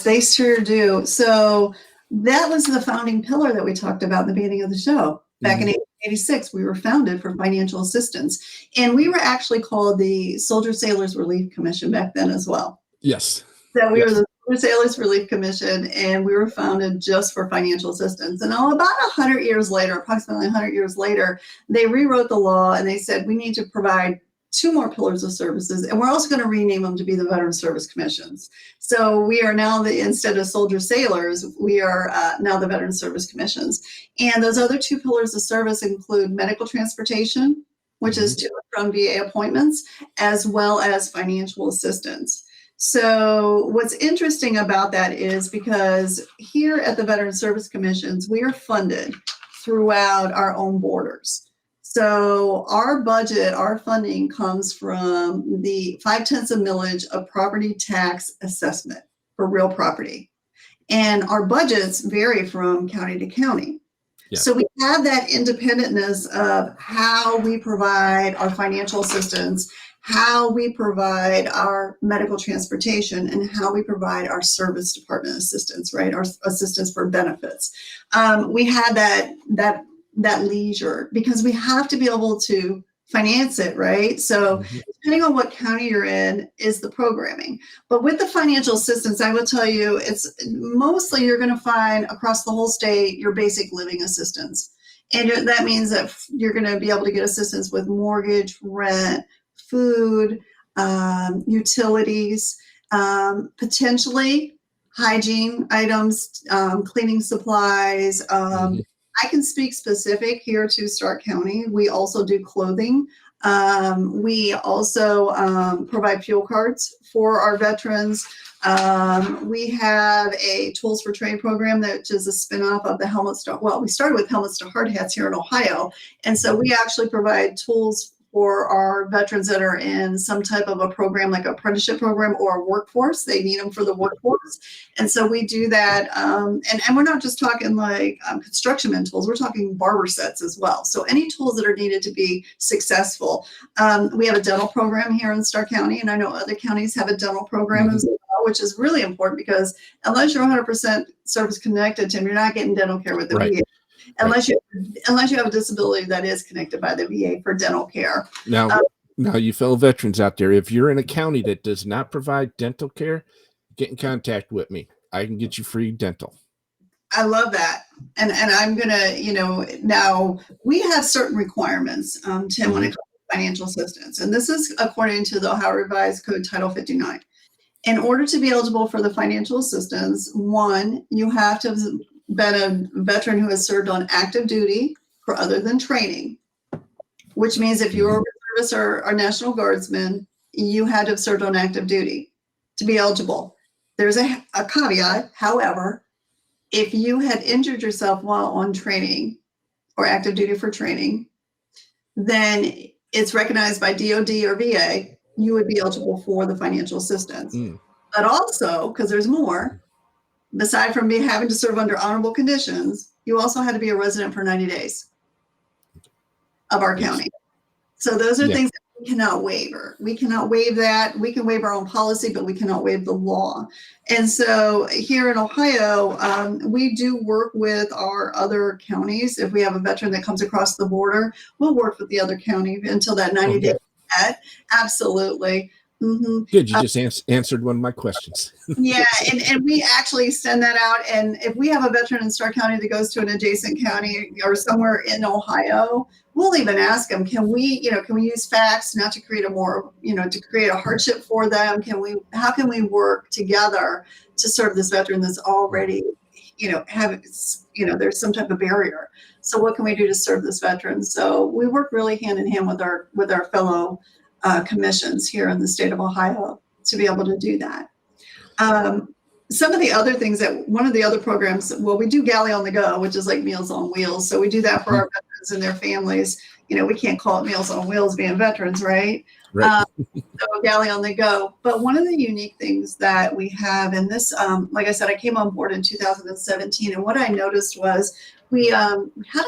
they sure do. So that was the founding pillar that we talked about in the beginning of the show. Back in 1886, we were founded for financial assistance. And we were actually called the Soldier Sailors Relief Commission back then as well. Yes. So we were the We're Sailors Relief Commission, and we were founded just for financial assistance. And about 100 years later, approximately 100 years later, they rewrote the law and they said we need to provide two more pillars of services, and we're also going to rename them to be the Veteran Service Commissions. So we are now, instead of soldier sailors, we are now the Veteran Service Commissions. And those other two pillars of service include medical transportation, which is to and from VA appointments, as well as financial assistance. So what's interesting about that is because here at the Veteran Service Commissions, we are funded throughout our own borders. So our budget, our funding comes from the 0.5 millage of property tax assessment for real property. And our budgets vary from county to county. Yeah. So we have that independentness of how we provide our financial assistance, how we provide our medical transportation, and how we provide our service department assistance, right? Our assistance for benefits. We have that leisure because we have to be able to finance it, right? So depending on what county you're in is the programming. But with the financial assistance, I will tell you, it's mostly you're going to find across the whole state your basic living assistance. And that means that you're going to be able to get assistance with mortgage, rent, food, utilities, potentially hygiene items, cleaning supplies. I can speak specific here to Stark County. We also do clothing. We also provide fuel cards for our veterans. We have a Tools for Trade program that is a spinoff of the Helmets to, well, we started with Helmets to Hard Hats here in Ohio. And so we actually provide tools for our veterans that are in some type of a program like apprenticeship program or a workforce. They need them for the workforce. And so we do that. And we're not just talking like construction men tools, we're talking barber sets as well. So any tools that are needed to be successful. We have a dental program here in Stark County, and I know other counties have a dental program as well, which is really important because unless you're 100% service connected, Tim, you're not getting dental care with the VA. Unless you have a disability that is connected by the VA for dental care. Now, you fellow veterans out there, if you're in a county that does not provide dental care, get in contact with me. I can get you free dental. I love that. And I'm going to, now we have certain requirements, Tim, when it comes to financial assistance. And this is according to the Ohio Revised Code Title 59. In order to be eligible for the financial assistance, one, you have to have been a veteran who has served on active duty for other than training, which means if you're a reservist or a National Guardsman, you had to have served on active duty to be eligible. There's a caveat, however, if you had injured yourself while on training or active duty for training, then it's recognized by DOD or VA, you would be eligible for the financial assistance. But also, because there's more, aside from having to serve under honorable conditions, you also had to be a resident for 90 days of our county. So those are things that we cannot waiver. We cannot waive that. We can waive our own policy, but we cannot waive the law. And so here in Ohio, we do work with our other counties. If we have a veteran that comes across the border, we'll work with the other county until that 90 days is met. Absolutely. Good. You just answered one of my questions. Yeah. And we actually send that out. And if we have a veteran in Stark County that goes to an adjacent county or somewhere in Ohio, we'll even ask them, can we use fax not to create to create a hardship for them? How can we work together to serve this veteran that's already, there's some type of barrier. So what can we do to serve this veteran? So we work really hand in hand with our fellow commissions here in the state of Ohio to be able to do that. Some of the other things one of the other programs, we do Galley on the Go, which is like Meals on Wheels. So we do that for our veterans and their families. We can't call it Meals on Wheels being veterans, right? So Galley on the Go. But one of the unique things that we have in this, like I said, I came on board in 2017. And what I noticed was we had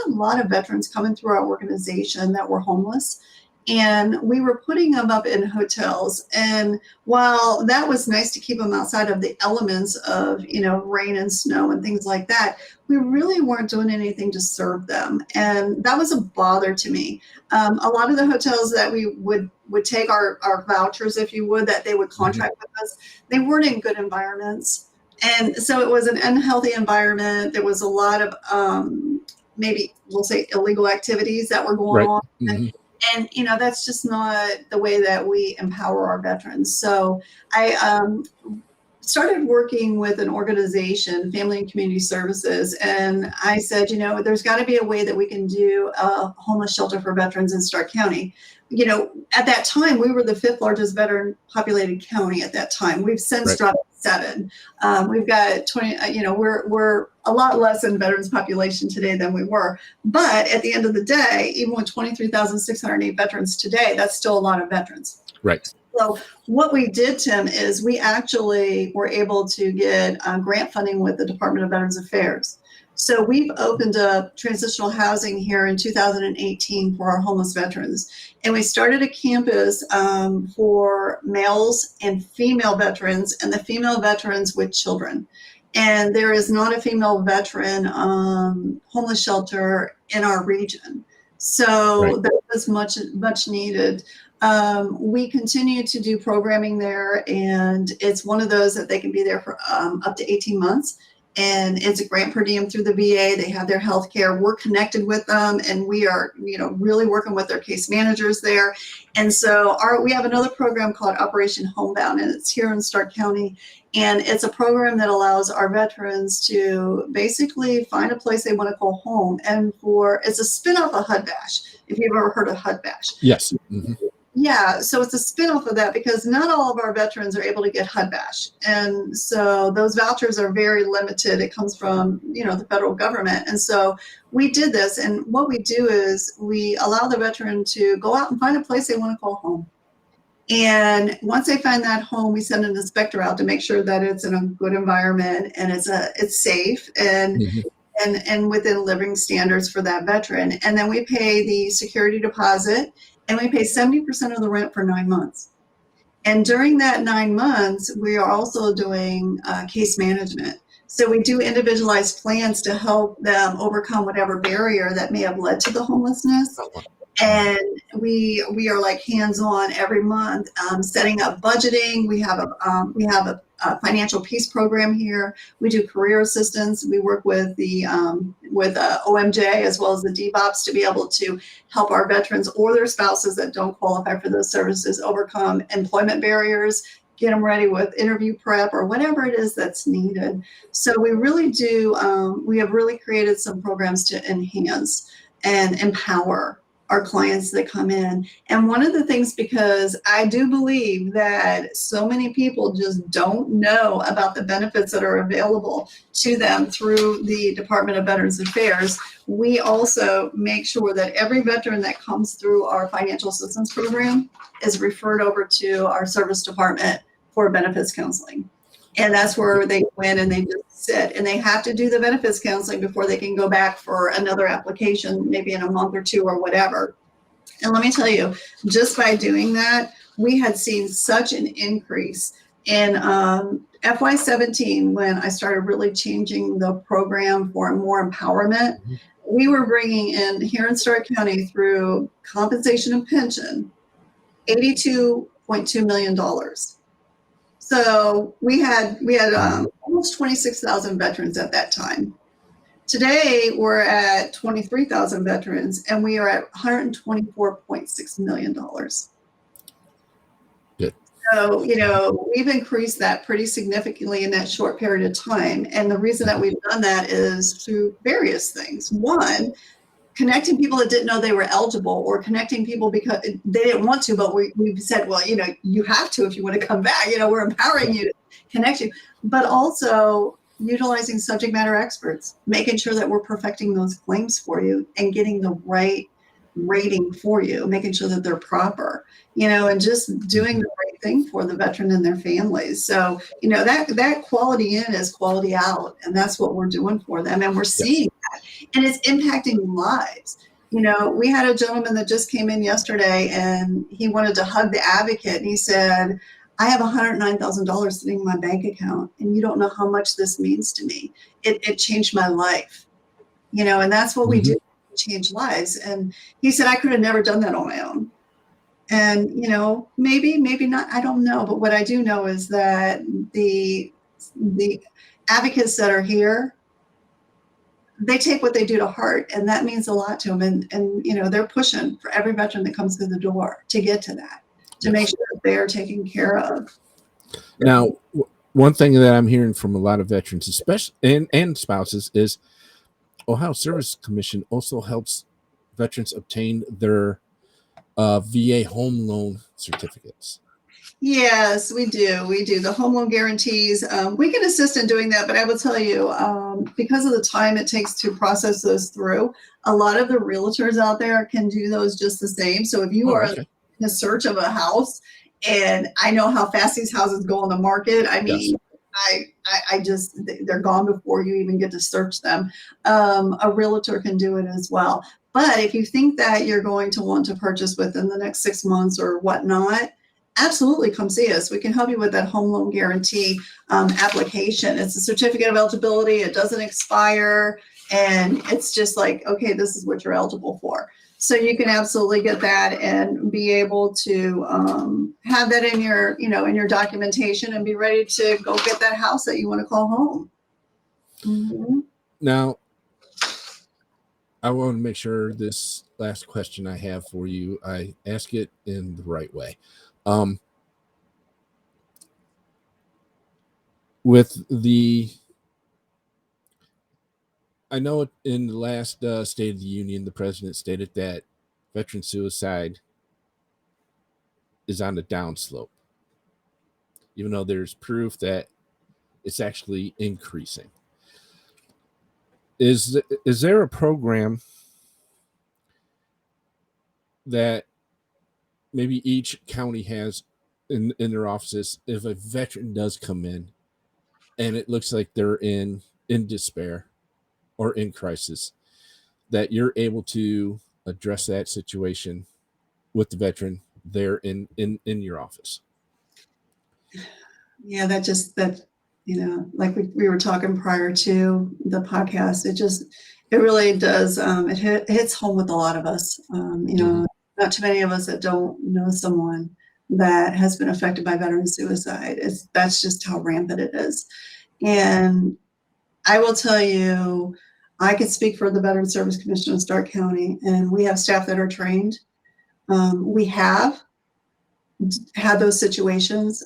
a lot of veterans coming through our organization that were homeless. And we were putting them up in hotels. And while that was nice to keep them outside of the elements of, rain and snow and things like that, we really weren't doing anything to serve them. And that was a bother to me. A lot of the hotels that we would take our vouchers, if you would, that they would contract with us, they weren't in good environments. And so it was an unhealthy environment. There was a lot of maybe we'll say illegal activities that were going Right. on. Mm-hmm. And that's just not the way that we empower our veterans. So I started working with an organization, Family and Community Services, and I said, there's got to be a way that we can do a homeless shelter for veterans in Stark County. At that time, we were the 5th largest veteran populated county at that time. We've since dropped to 7. We've got 20, we're a lot less in veterans population today than we were. But at the end of the day, even with 23,608 veterans today, that's still a lot of veterans. Right. So what we did, Tim, is we actually were able to get grant funding with the Department of Veterans Affairs. So we've opened up transitional housing here in 2018 for our homeless veterans. And we started a campus for males and female veterans, and the female veterans with children. And there is not a female veteran homeless shelter in our region. So that was much needed. We continue to do programming there, and it's one of those that they can be there for up to 18 months. And it's a grant per diem through the VA. They have their health care. We're connected with them, and we are, really working with their case managers there. And so we have another program called Operation Homebound, and it's here in Stark County. And it's a program that allows our veterans to basically find a place they want to call home. And it's a spinoff of HUD Bash, if you've ever heard of HUD Bash. Yes. Mm-hmm. Yeah, so it's a spinoff of that because not all of our veterans are able to get HUD Bash. And so those vouchers are very limited. It comes from, the federal government. And so we did this. And what we do is we allow the veteran to go out and find a place they want to call home. And once they find that home, we send an inspector out to make sure that it's in a good environment and it's safe and and within living standards for that veteran. And then we pay the security deposit, and we pay 70% of the rent for 9 months. And during that 9 months, we are also doing case management. So we do individualized plans to help them overcome whatever barrier that may have led to the homelessness. And we are like hands-on every month, setting up budgeting. We have a financial peace program here. We do career assistance. We work with the OMJ as well as the DBOPS to be able to help our veterans or their spouses that don't qualify for those services overcome employment barriers, get them ready with interview prep or whatever it is that's needed. So we really do. We have really created some programs to enhance and empower our clients that come in. And one of the things, because I do believe that so many people just don't know about the benefits that are available to them through the Department of Veterans Affairs, we also make sure that every veteran that comes through our financial assistance program is referred over to our service department for benefits counseling. And that's where they go in and they just sit, and they have to do the benefits counseling before they can go back for another application, maybe in a month or 2 or whatever. And let me tell you, just by doing that, we had seen such an increase in FY17 when I started really changing the program for more empowerment. We were bringing in here in Stark County through compensation and pension, $82.2 million. So we had almost 26,000 veterans at that time. Today we're at 23,000 veterans, and we are at $124.6 million. Good. So, we've increased that pretty significantly in that short period of time. And the reason that we've done that is through various things. One, connecting people that didn't know they were eligible, or connecting people because they didn't want to, but we've said, well, you have to if you want to come back. We're empowering you to connect you. But also utilizing subject matter experts, making sure that we're perfecting those claims for you and getting the right rating for you, making sure that they're proper, and just doing the right thing for the veteran and their families. So, that quality in is quality out, and that's what we're doing for them. And we're seeing that, and it's impacting lives. We had a gentleman that just came in yesterday, and he wanted to hug the advocate, and he said, I have $109,000 sitting in my bank account, and you don't know how much this means to me. It changed my life, and that's what we do, change lives. And he said, I could have never done that on my own. And, maybe not, I don't know. But what I do know is that advocates that are here, they take what they do to heart, and that means a lot to them. And you know, they're pushing for every veteran that comes through the door to get to that, to make sure that they are taken care of. Now, one thing that I'm hearing from a lot of veterans, especially and spouses, is Ohio Service Commission also helps veterans obtain their VA home loan certificates. Yes, we do. We do the home loan guarantees. We can assist in doing that, but I will tell you, because of the time it takes to process those through, a lot of the realtors out there can do those just the same. So if you are in the search of a house, and I know how fast these houses go on the market, I mean, I just, they're gone before you even get to search them. A realtor can do it as well. But if you think that you're going to want to purchase within the next 6 months or whatnot, absolutely come see us. We can help you with that home loan guarantee application. It's a certificate of eligibility. It doesn't expire. And it's just like, okay, this is what you're eligible for. So you can absolutely get that and be able to have that in your, you know, in your documentation and be ready to go get that house that you want to call home. Mm-hmm. Now, I want to make sure this last question I have for you, I ask it in the right way. With the, I know in the last State of the Union, the president stated that veteran suicide is on the downslope, even though there's proof that it's actually increasing. Is there a program that maybe each county has in their offices, if a veteran does come in and it looks like they're in despair or in crisis, that you're able to address that situation with the veteran there in your office? Yeah, that, you know, like we were talking prior to the podcast, it really does, it hits home with a lot of us. You know, not too many of us that don't know someone that has been affected by veteran suicide. That's just how rampant it is. And I will tell you, I could speak for the Veteran Service Commission of Stark County, and we have staff that are trained. We have had those situations.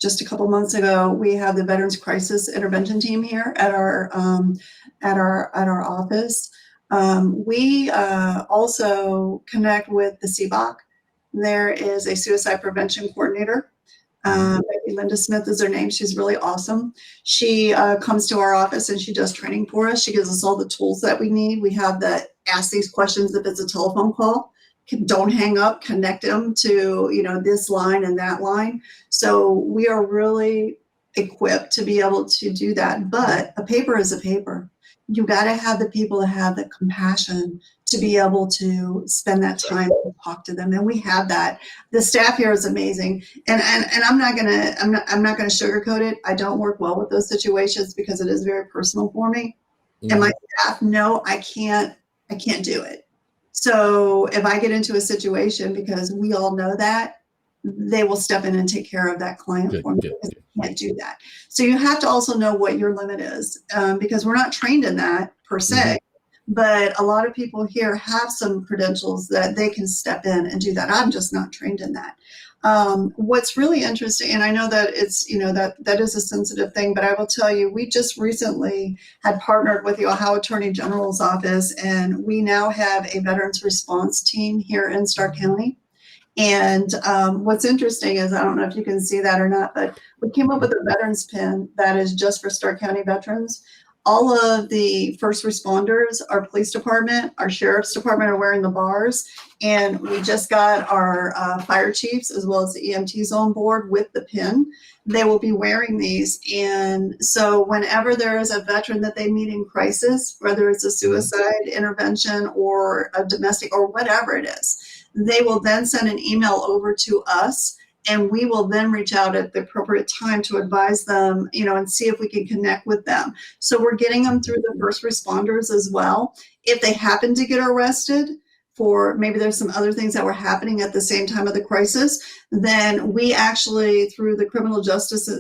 Just a couple months ago, we have the Veterans Crisis Intervention Team here at our office. We also connect with the CBOC. There is a suicide prevention coordinator. Linda Smith is her name. She's really awesome. She comes to our office and she does training for us. She gives us all the tools that we need. We have the ask these questions if it's a telephone call. Don't hang up, connect them to, you know, this line and that line. So we are really equipped to be able to do that. But a paper is a paper. You got to have the people that have the compassion to be able to spend that time and talk to them, and we have that. The staff here is amazing, and I'm not gonna sugarcoat it. I don't work well with those situations because it is very personal for me, and my staff know I can't do it. So if I get into a situation, because we all know that, they will step in and take care of that client for me because I can't do that. So you have to also know what your limit is, because we're not trained in that per se, but a lot of people here have some credentials that they can step in and do that. I'm just not trained in that. What's really interesting, and I know that it's, you know, that is a sensitive thing, but I will tell you, we just recently had partnered with the Ohio Attorney General's office, and we now have a veterans response team here in Stark County. And what's interesting is, I don't know if you can see that or not, but we came up with a veterans pin that is just for Stark County veterans. All of the first responders, our police department, our sheriff's department are wearing the bars. And we just got our fire chiefs as well as the EMTs on board with the pin. They will be wearing these. And so whenever there is a veteran that they meet in crisis, whether it's a suicide intervention or a domestic or whatever it is, they will then send an email over to us, and we will then reach out at the appropriate time to advise them, you know, and see if we can connect with them. So we're getting them through the first responders as well. If they happen to get arrested, for maybe there's some other things that were happening at the same time of the crisis, then we actually, through the criminal justice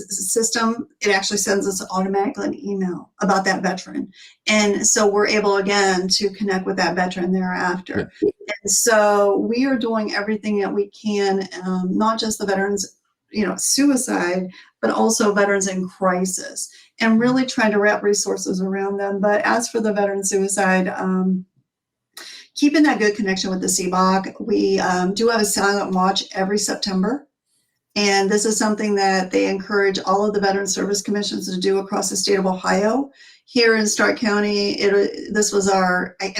system, it actually sends us automatically an email about that veteran. And so we're able, again, to connect with that veteran thereafter. Yeah. And so we are doing everything that we can, not just the veterans, suicide, but also veterans in crisis, and really trying to wrap resources around them. But as for the veteran suicide, keeping that good connection with the CBOC, we do have a silent watch every September. And this is something that they encourage all of the veteran service commissions to do across the state of Ohio. Here in Stark County, this was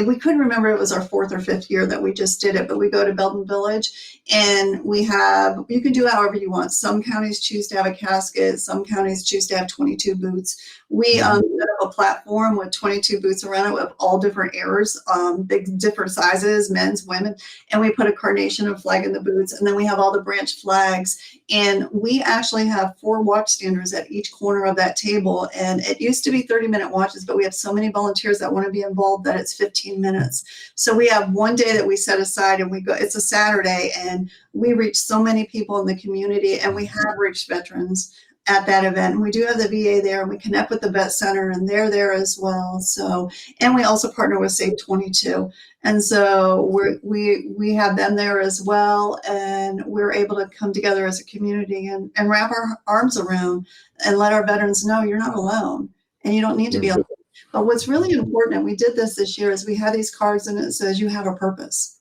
we couldn't remember, it was our 4th or 5th year that we just did it, but we go to Belton Village, and you can do it however you want. Some counties choose to have a casket, some counties choose to have 22 booths. We set up a platform with 22 booths around it with all different eras, big different sizes, men's, women, and we put a carnation and flag in the booths, and then we have all the branch flags. And we actually have 4 watchstanders at each corner of that table. And it used to be 30-minute watches, but we have so many volunteers that want to be involved that it's 15 minutes. So we have one day that we set aside, and it's a Saturday, and we reach so many people in the community, and we have reached veterans at that event. And we do have the VA there, and we connect with the vet center, and they're there as well. So, and we also partner with Save 22. And so we have them there as well, and we're able to come together as a community and wrap our arms around and let our veterans know you're not alone, and you don't need to be alone. But what's really important, and we did this year, is we have these cards, and it says you have a purpose.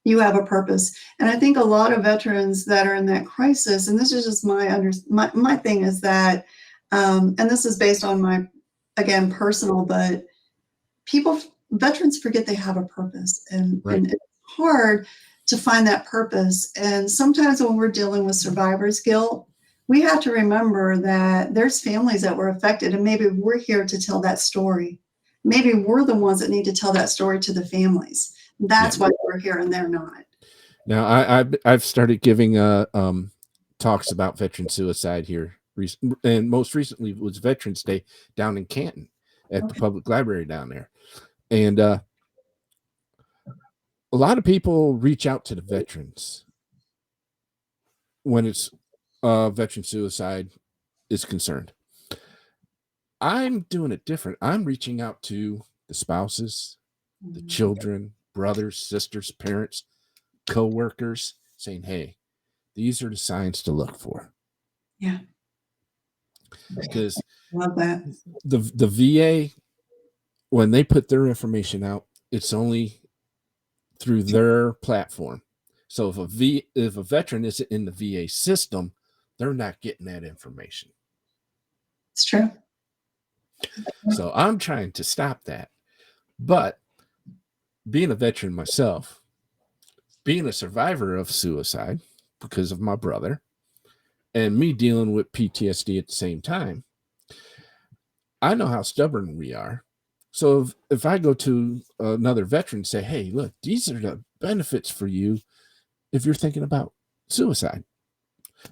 You have a purpose. And I think a lot of veterans that are in that crisis, and this is just my thing is that, and this is based on my, again, personal, but veterans forget they have a purpose, and it's hard to find that purpose. And sometimes when we're dealing with survivor's guilt, we have to remember that there's families that were affected, and maybe we're here to tell that story. Maybe we're the ones that need to tell that story to the families. That's why we're here, and they're not. Now, I've started giving talks about veteran suicide here, and most recently was Veterans Day down in Canton at the public library down there. And a lot of people reach out to the veterans when it's veteran suicide is concerned. I'm doing it different. I'm reaching out to the spouses, the children, brothers, sisters, parents, co-workers, saying, hey, these are the signs to look for. Yeah. Because love that. The VA, when they put their information out, it's only through their platform. So if a veteran isn't in the VA system, they're not getting that information. It's true. So I'm trying to stop that. But being a veteran myself, being a survivor of suicide because of my brother, and me dealing with PTSD at the same time, I know how stubborn we are. So if I go to another veteran and say, hey, look, these are the benefits for you if you're thinking about suicide,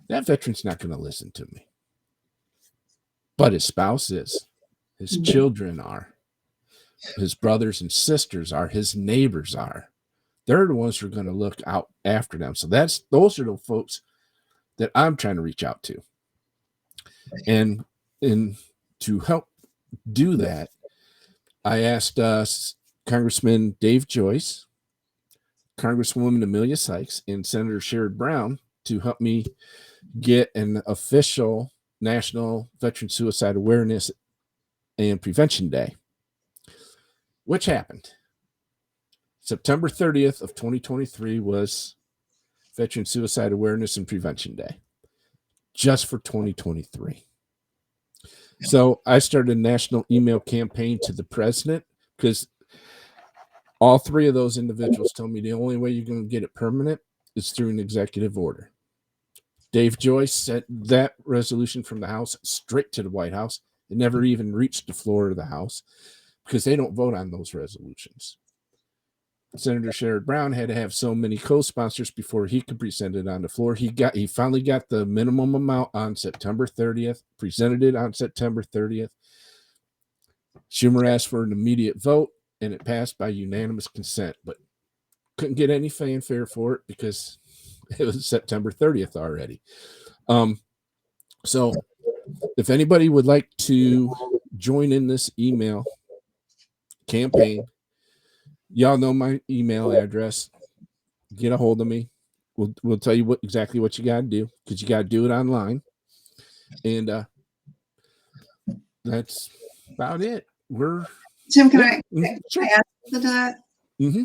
that veteran's not going to listen to me. But his spouse is, his children are, his brothers and sisters are, his neighbors are. They're the ones who are going to look out after them. So those are the folks that I'm trying to reach out to. And to help do that, I asked Congressman Dave Joyce, Congresswoman Amelia Sykes, and Senator Sherrod Brown to help me get an official National Veteran Suicide Awareness and Prevention Day, which happened. September 30th of 2023 was Veteran Suicide Awareness and Prevention Day, just for 2023. So I started a national email campaign to the president, because all 3 of those individuals told me the only way you're going to get it permanent is through an executive order. Dave Joyce sent that resolution from the House straight to the White House. It never even reached the floor of the House because they don't vote on those resolutions. Senator Sherrod Brown had to have so many co-sponsors before he could present it on the floor. He finally got the minimum amount on September 30th, presented it on September 30th. Schumer asked for an immediate vote, and it passed by unanimous consent. But couldn't get any fanfare for it because it was September 30th already. So if anybody would like to join in this email campaign, y'all know my email address. Get a hold of me. We'll tell you exactly what you got to do, because you got to do it online. And that's about it. Tim, can I Sure. add to that? Mm-hmm.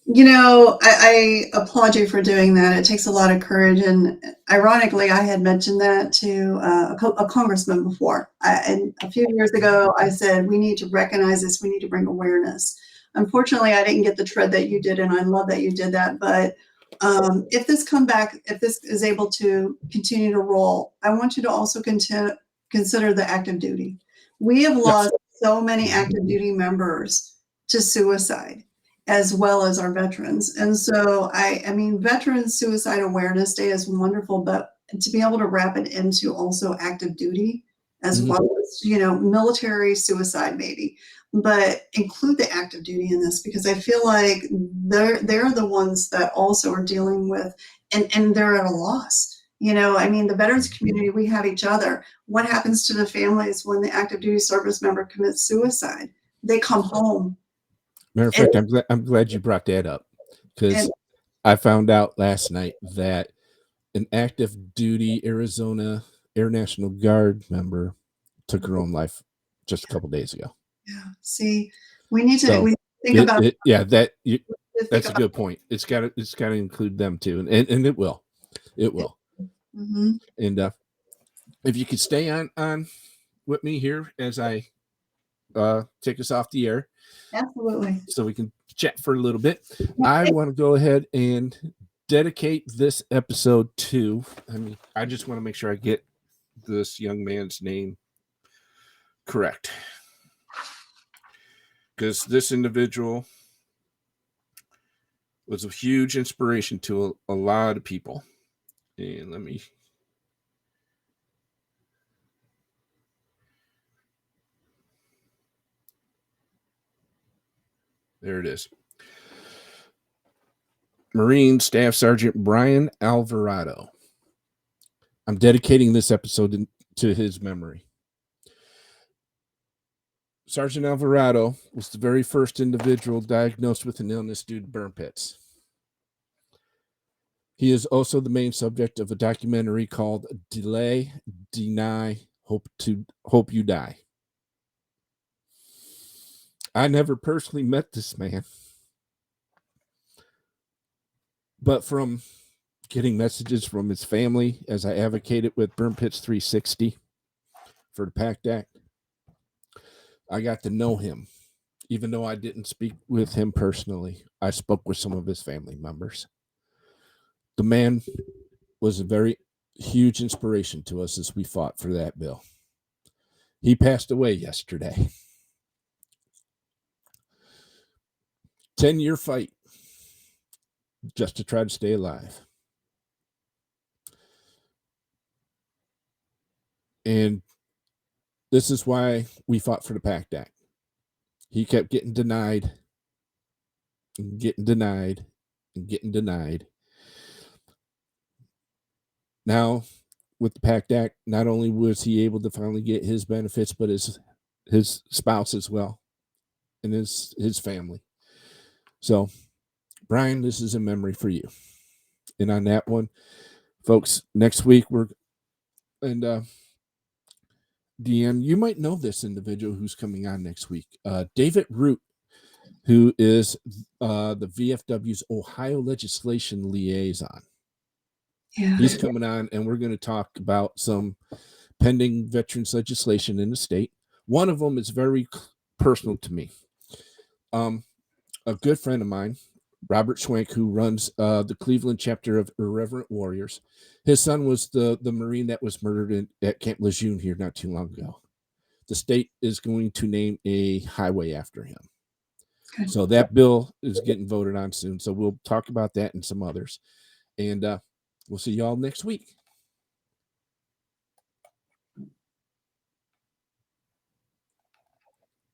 You know, I applaud you for doing that. It takes a lot of courage. And ironically, I had mentioned that to a congressman before. And a few years ago, I said, we need to recognize this. We need to bring awareness. Unfortunately, I didn't get the tread that you did, and I love that you did that. But if this is able to continue to roll, I want you to also consider the active duty. We have lost so many active duty members to suicide, as well as our veterans. And so, I mean, Veterans Suicide Awareness Day is wonderful, but to be able to wrap it into also active duty, as well as, you know, military suicide maybe, but include the active duty in this, because I feel like they're the ones that also are dealing with, and they're at a loss. You know, I mean, the veterans community, we have each other. What happens to the families when the active duty service member commits suicide? They come home. Matter of fact, I'm glad you brought that up, because I found out last night that an active duty Arizona Air National Guard member took her own life just a couple days ago. Yeah. See, we need to think about it. Yeah, that's a good point. It's got to include them too, and it will. Mm-hmm. And if you could stay on with me here as I take us off the air. Absolutely. So we can chat for a little bit. I want to go ahead and dedicate this episode to, I just want to make sure I get this young man's name correct, because this individual was a huge inspiration to a lot of people. And there it is. Marine Staff Sergeant Brian Alvarado. I'm dedicating this episode to his memory. Sergeant Alvarado was the very first individual diagnosed with an illness due to burn pits. He is also the main subject of a documentary called Delay, Deny, Hope You Die. I never personally met this man, but from getting messages from his family as I advocated with Burn Pits 360 for the PACT Act, I got to know him. Even though I didn't speak with him personally, I spoke with some of his family members. The man was a very huge inspiration to us as we fought for that bill. He passed away yesterday. 10-year fight just to try to stay alive. And this is why we fought for the PACT Act. He kept getting denied, and getting denied, and getting denied. Now, with the PACT Act, not only was he able to finally get his benefits, but his spouse as well, and his family. So, Brian, this is a memory for you. And on that one, folks, next week Deanne, you might know this individual who's coming on next week. David Root, who is the VFW's Ohio legislation liaison. Yeah. He's coming on, and we're going to talk about some pending veterans legislation in the state. One of them is very personal to me. A good friend of mine, Robert Schwenk, who runs the Cleveland chapter of Irreverent Warriors. His son was the Marine that was murdered at Camp Lejeune here not too long ago. The state is going to name a highway after him. Okay. So that bill is getting voted on soon. So we'll talk about that and some others. And we'll see y'all next week.